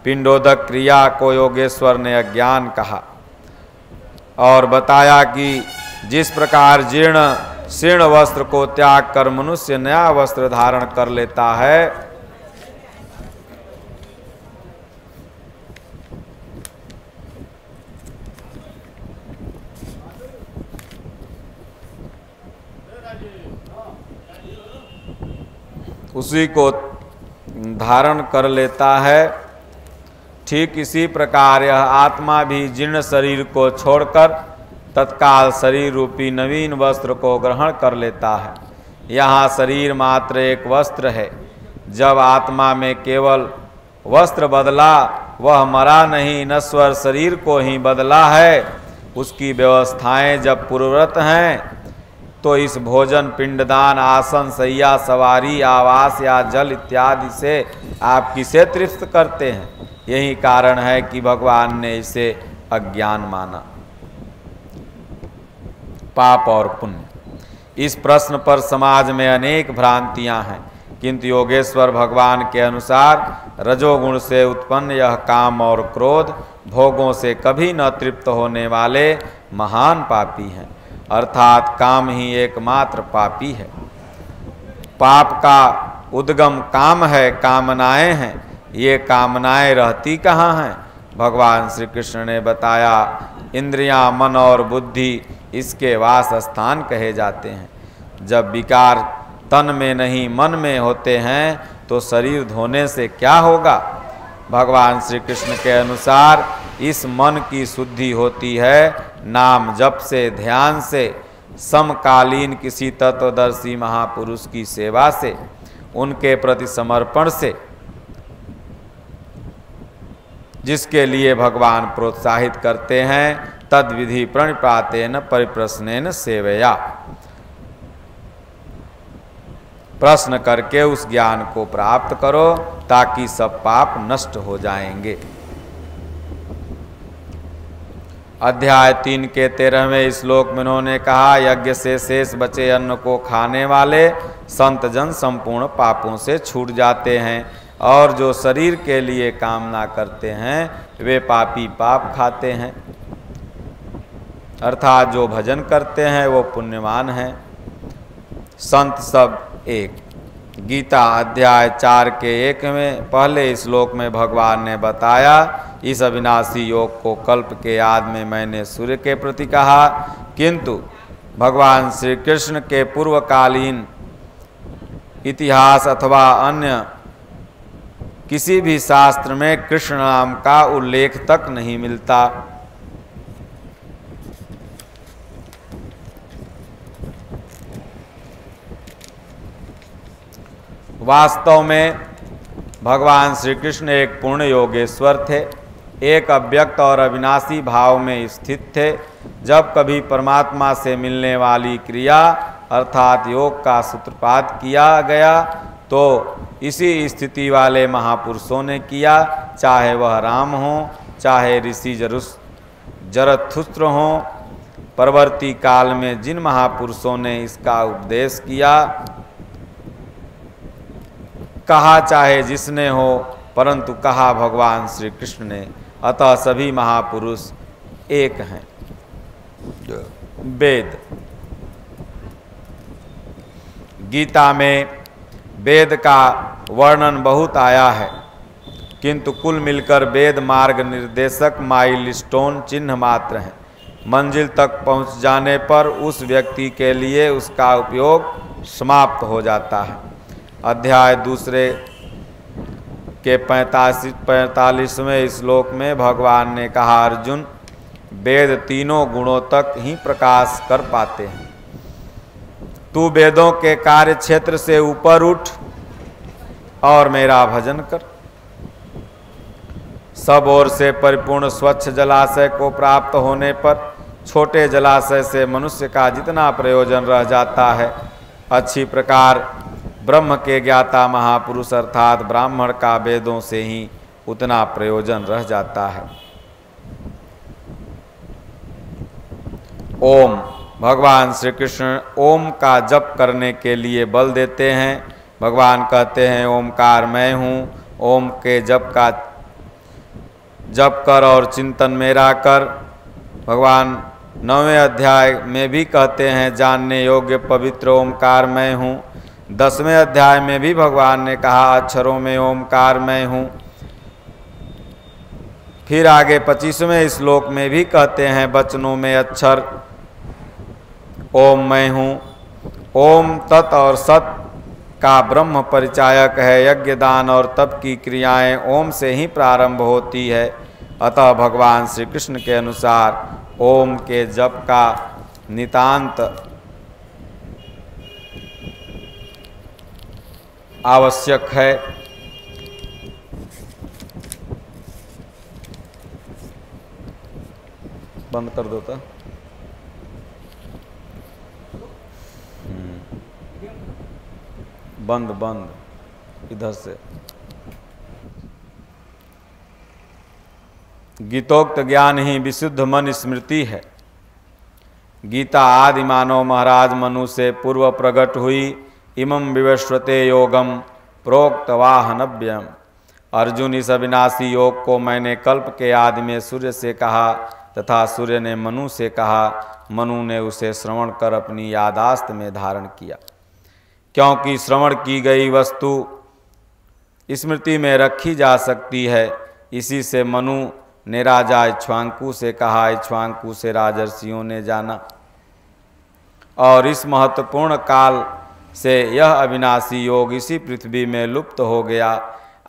पिंडोदक क्रिया को योगेश्वर ने अज्ञान कहा और बताया कि जिस प्रकार जीर्ण वस्त्र को त्याग कर मनुष्य नया वस्त्र धारण कर लेता है, उसी को धारण कर लेता है, ठीक इसी प्रकार यह आत्मा भी जीर्ण शरीर को छोड़कर तत्काल शरीर रूपी नवीन वस्त्र को ग्रहण कर लेता है। यहाँ शरीर मात्र एक वस्त्र है। जब आत्मा में केवल वस्त्र बदला, वह मरा नहीं, नश्वर शरीर को ही बदला है। उसकी व्यवस्थाएं जब पूर्ववत हैं तो इस भोजन, पिंडदान, आसन, शैया, सवारी, आवास या जल इत्यादि से आप किसे तृप्त करते हैं। यही कारण है कि भगवान ने इसे अज्ञान माना। पाप और पुण्य। इस प्रश्न पर समाज में अनेक भ्रांतियां हैं, किंतु योगेश्वर भगवान के अनुसार रजोगुण से उत्पन्न यह काम और क्रोध भोगों से कभी न तृप्त होने वाले महान पापी हैं, अर्थात काम ही एकमात्र पापी है। पाप का उद्गम काम है, कामनाएं हैं। ये कामनाएं रहती कहाँ हैं। भगवान श्री कृष्ण ने बताया, इंद्रियां, मन और बुद्धि इसके वास स्थान कहे जाते हैं। जब विकार तन में नहीं मन में होते हैं तो शरीर धोने से क्या होगा। भगवान श्री कृष्ण के अनुसार इस मन की शुद्धि होती है नाम जप से, ध्यान से, समकालीन किसी तत्वदर्शी महापुरुष की सेवा से, उनके प्रति समर्पण से, जिसके लिए भगवान प्रोत्साहित करते हैं। तद विधि प्रणिपातेन परिप्रश्नेन सेवया, प्रश्न करके उस ज्ञान को प्राप्त करो ताकि सब पाप नष्ट हो जाएंगे। अध्याय 3 के 13वें श्लोक में उन्होंने कहा, यज्ञ से शेष बचे अन्न को खाने वाले संत जन संपूर्ण पापों से छूट जाते हैं, और जो शरीर के लिए कामना करते हैं वे पापी पाप खाते हैं। अर्थात जो भजन करते हैं वो पुण्यवान हैं। संत सब एक। गीता अध्याय 4 के 1 में पहले श्लोक में भगवान ने बताया, इस अविनाशी योग को कल्प के आदि में मैंने सूर्य के प्रति कहा, किंतु भगवान श्री कृष्ण के पूर्वकालीन इतिहास अथवा अन्य किसी भी शास्त्र में कृष्ण नाम का उल्लेख तक नहीं मिलता। वास्तव में भगवान श्री कृष्ण एक पूर्ण योगेश्वर थे, एक अव्यक्त और अविनाशी भाव में स्थित थे। जब कभी परमात्मा से मिलने वाली क्रिया अर्थात योग का सूत्रपात किया गया तो इसी स्थिति वाले महापुरुषों ने किया, चाहे वह राम हो, चाहे ऋषि जरथुस्त्र हों। परवर्ती काल में जिन महापुरुषों ने इसका उपदेश किया, कहा चाहे जिसने हो, परंतु कहा भगवान श्री कृष्ण ने। अतः सभी महापुरुष एक हैं। वेद गीता में वेद का वर्णन बहुत आया है, किंतु कुल मिलकर वेद मार्ग निर्देशक माइलस्टोन चिन्ह मात्र हैं। मंजिल तक पहुंच जाने पर उस व्यक्ति के लिए उसका उपयोग समाप्त हो जाता है। अध्याय 2 के 45वें श्लोक में भगवान ने कहा, अर्जुन, वेद तीनों गुणों तक ही प्रकाश कर पाते हैं। तू वेदों के कार्य क्षेत्र से ऊपर उठ और मेरा भजन कर। सब ओर से परिपूर्ण स्वच्छ जलाशय को प्राप्त होने पर छोटे जलाशय से मनुष्य का जितना प्रयोजन रह जाता है, अच्छी प्रकार ब्रह्म के ज्ञाता महापुरुष अर्थात ब्राह्मण का वेदों से ही उतना प्रयोजन रह जाता है। ओम, भगवान श्री कृष्ण ओम का जप करने के लिए बल देते हैं। भगवान कहते हैं, ओमकार मैं हूँ, ओम के जप कर और चिंतन मेरा कर। भगवान 9वें अध्याय में भी कहते हैं, जानने योग्य पवित्र ओमकार मैं हूँ। 10वें अध्याय में भी भगवान ने कहा, अक्षरों में ओमकार मैं हूँ। फिर आगे 25वें श्लोक में भी कहते हैं, वचनों में अक्षर ओम मैं हूँ। ओम तत् और सत का ब्रह्म परिचायक है। यज्ञ दान और तप की क्रियाएं ओम से ही प्रारंभ होती है। अतः भगवान श्री कृष्ण के अनुसार ओम के जप का नितांत आवश्यक है। बंद कर दो तो। बंद इधर से। गीतोक्त ज्ञान ही विशुद्ध मन स्मृति है। गीता आदि मानव महाराज मनु से पूर्व प्रकट हुई। इमं विवस्वते योगम प्रोक्तवाहनव्यम। अर्जुन, इस अविनाशी योग को मैंने कल्प के आदि में सूर्य से कहा तथा सूर्य ने मनु से कहा। मनु ने उसे श्रवण कर अपनी यादाश्त में धारण किया। क्योंकि श्रवण की गई वस्तु स्मृति में रखी जा सकती है, इसी से मनु ने राजा इक्ष्वाकु से कहा। इक्ष्वाकु से राजर्षियों ने जाना और इस महत्वपूर्ण काल से यह अविनाशी योग इसी पृथ्वी में लुप्त हो गया।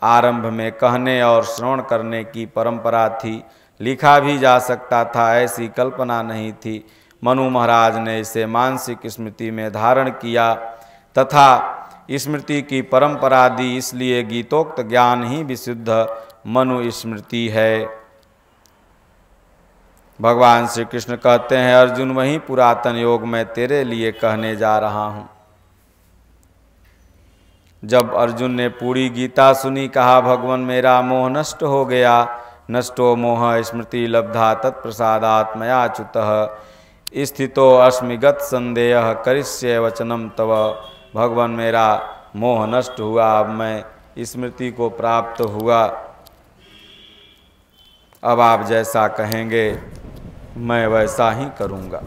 आरंभ में कहने और श्रवण करने की परंपरा थी, लिखा भी जा सकता था, ऐसी कल्पना नहीं थी। मनु महाराज ने इसे मानसिक स्मृति में धारण किया तथा स्मृति की परंपरा दी। इसलिए गीतोक्त ज्ञान ही विशुद्ध मनु स्मृति है। भगवान श्री कृष्ण कहते हैं, अर्जुन, वही पुरातन योग मैं तेरे लिए कहने जा रहा हूँ। जब अर्जुन ने पूरी गीता सुनी, कहा, भगवान मेरा मोह नष्ट हो गया। नष्टो मोह स्मृति लब्धा तत्प्रसादात् मया च्युतः स्थितो अस्मिगत संदेह करिष्ये वचनम तव। भगवान मेरा मोह नष्ट हुआ, अब मैं स्मृति को प्राप्त हुआ। अब आप जैसा कहेंगे मैं वैसा ही करूँगा।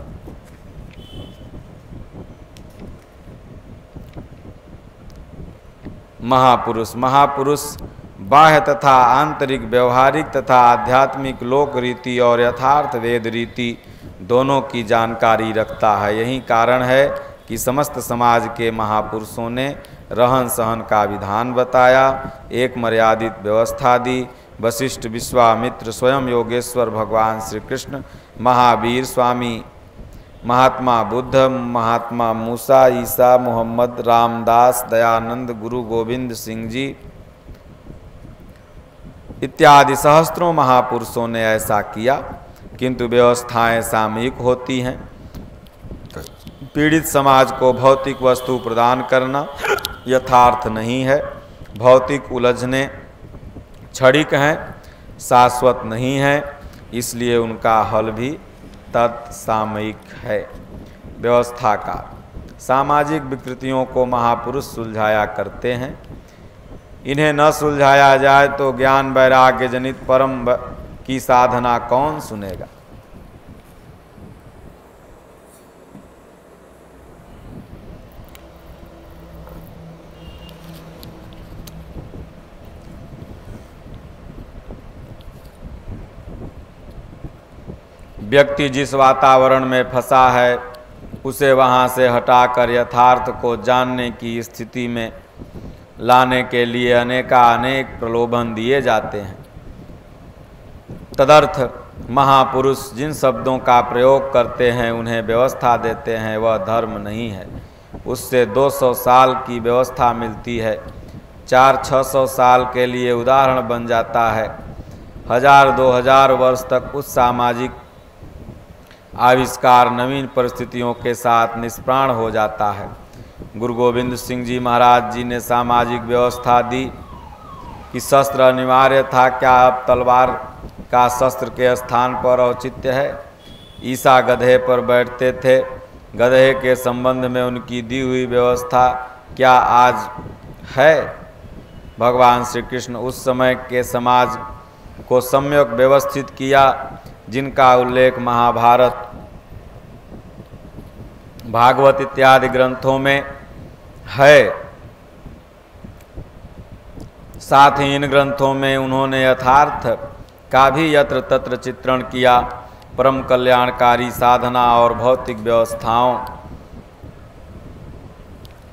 महापुरुष बाह्य तथा आंतरिक, व्यवहारिक तथा आध्यात्मिक लोक रीति और यथार्थ वेद रीति दोनों की जानकारी रखता है। यही कारण है कि समस्त समाज के महापुरुषों ने रहन सहन का विधान बताया, एक मर्यादित व्यवस्था दी। वशिष्ठ, विश्वामित्र, स्वयं योगेश्वर, भगवान श्री कृष्ण, महावीर, स्वामी महात्मा बुद्ध, महात्मा मूसा, ईसा, मोहम्मद, रामदास, दयानंद, गुरु गोविंद सिंह जी इत्यादि सहस्त्रों महापुरुषों ने ऐसा किया, किंतु व्यवस्थाएं सामयिक होती हैं। पीड़ित समाज को भौतिक वस्तु प्रदान करना यथार्थ नहीं है। भौतिक उलझने क्षणिक हैं, शाश्वत नहीं हैं, इसलिए उनका हल भी तत्सामयिक है। व्यवस्था का सामाजिक विकृतियों को महापुरुष सुलझाया करते हैं। इन्हें न सुलझाया जाए तो ज्ञान वैराग्य जनित परम की साधना कौन सुनेगा। व्यक्ति जिस वातावरण में फंसा है उसे वहाँ से हटाकर यथार्थ को जानने की स्थिति में लाने के लिए अनेक प्रलोभन दिए जाते हैं। तदर्थ महापुरुष जिन शब्दों का प्रयोग करते हैं, उन्हें व्यवस्था देते हैं, वह धर्म नहीं है। उससे 200 साल की व्यवस्था मिलती है, 400-600 साल के लिए उदाहरण बन जाता है, 1000-2000 वर्ष तक उस सामाजिक आविष्कार नवीन परिस्थितियों के साथ निष्प्राण हो जाता है। गुरु गोविंद सिंह जी महाराज जी ने सामाजिक व्यवस्था दी कि शस्त्र अनिवार्य था, क्या अब तलवार का शस्त्र के स्थान पर औचित्य है? ईसा गधे पर बैठते थे, गधे के संबंध में उनकी दी हुई व्यवस्था क्या आज है? भगवान श्री कृष्ण उस समय के समाज को सम्यक व्यवस्थित किया, जिनका उल्लेख महाभारत, भागवत इत्यादि ग्रंथों में है। साथ ही इन ग्रंथों में उन्होंने यथार्थ का भी यत्र तत्र चित्रण किया। परम कल्याणकारी साधना और भौतिक व्यवस्थाओं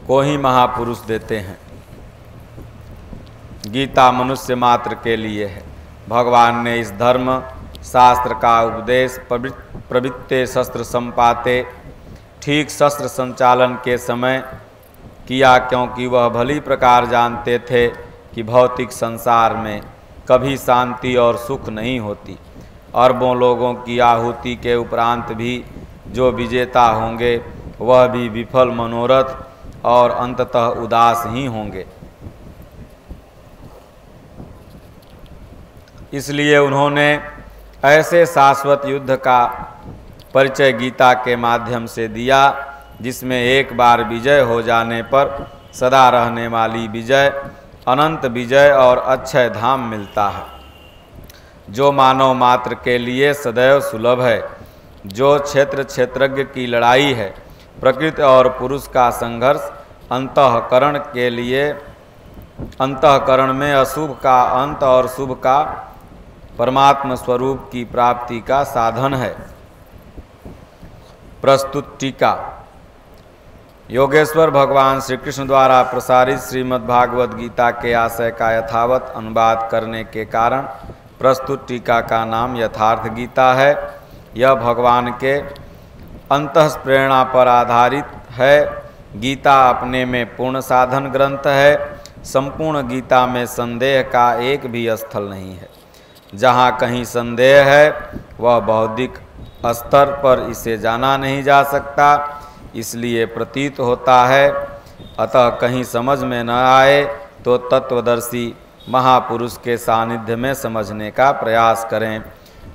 को ही महापुरुष देते हैं। गीता मनुष्य मात्र के लिए है। भगवान ने इस धर्म शास्त्र का उपदेश प्रवृत्ते शस्त्र संपाते, ठीक शस्त्र संचालन के समय किया, क्योंकि वह भली प्रकार जानते थे कि भौतिक संसार में कभी शांति और सुख नहीं होती। अरबों लोगों की आहुति के उपरांत भी जो विजेता होंगे वह भी विफल मनोरथ और अंततः उदास ही होंगे। इसलिए उन्होंने ऐसे शाश्वत युद्ध का परिचय गीता के माध्यम से दिया, जिसमें एक बार विजय हो जाने पर सदा रहने वाली विजय, अनंत विजय और अक्षय धाम मिलता है, जो मानव मात्र के लिए सदैव सुलभ है। जो क्षेत्र क्षेत्रज्ञ की लड़ाई है, प्रकृति और पुरुष का संघर्ष, अंतःकरण के लिए, अंतःकरण में अशुभ का अंत और शुभ का परमात्म स्वरूप की प्राप्ति का साधन है। प्रस्तुत टीका। योगेश्वर भगवान श्री कृष्ण द्वारा प्रसारित श्रीमद् भागवत गीता के आशय का यथावत अनुवाद करने के कारण प्रस्तुत टीका का नाम यथार्थ गीता है। यह भगवान के अंतःप्रेरणा पर आधारित है। गीता अपने में पूर्ण साधन ग्रंथ है। संपूर्ण गीता में संदेह का एक भी स्थल नहीं है। जहाँ कहीं संदेह है वह बौद्धिक स्तर पर इसे जाना नहीं जा सकता, इसलिए प्रतीत होता है। अतः कहीं समझ में न आए तो तत्वदर्शी महापुरुष के सानिध्य में समझने का प्रयास करें।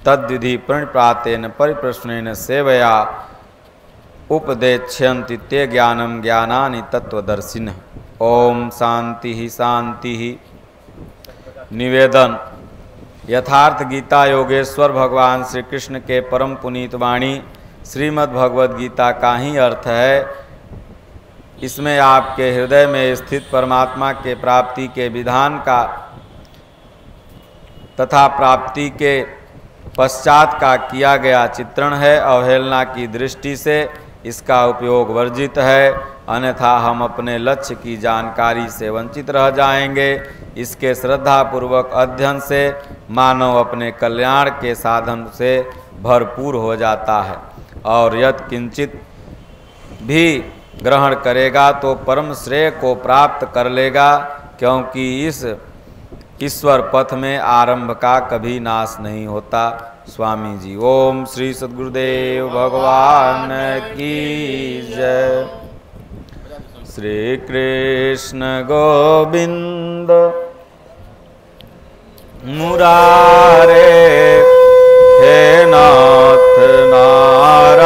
तद्विधि प्रणिपातेन परिप्रश्नेन सेवया उपदेक्ष्यन्ति ते ज्ञानम ज्ञानानि तत्वदर्शिनः। ओम शांति ही शांति ही। निवेदन। यथार्थ गीता योगेश्वर भगवान श्री कृष्ण के परम पुनीत वाणी श्रीमद् भगवद गीता का ही अर्थ है। इसमें आपके हृदय में स्थित परमात्मा के प्राप्ति के विधान का तथा प्राप्ति के पश्चात का किया गया चित्रण है। अवहेलना की दृष्टि से इसका उपयोग वर्जित है, अन्यथा हम अपने लक्ष्य की जानकारी से वंचित रह जाएंगे। इसके श्रद्धापूर्वक अध्ययन से मानव अपने कल्याण के साधन से भरपूर हो जाता है और यत् किंचित भी ग्रहण करेगा तो परम श्रेय को प्राप्त कर लेगा, क्योंकि इस ईश्वर पथ में आरंभ का कभी नाश नहीं होता। स्वामी जी। ओम श्री सद्गुरुदेव भगवान की जय। श्री कृष्ण गोविंद मुरारे हे नाथ नारायण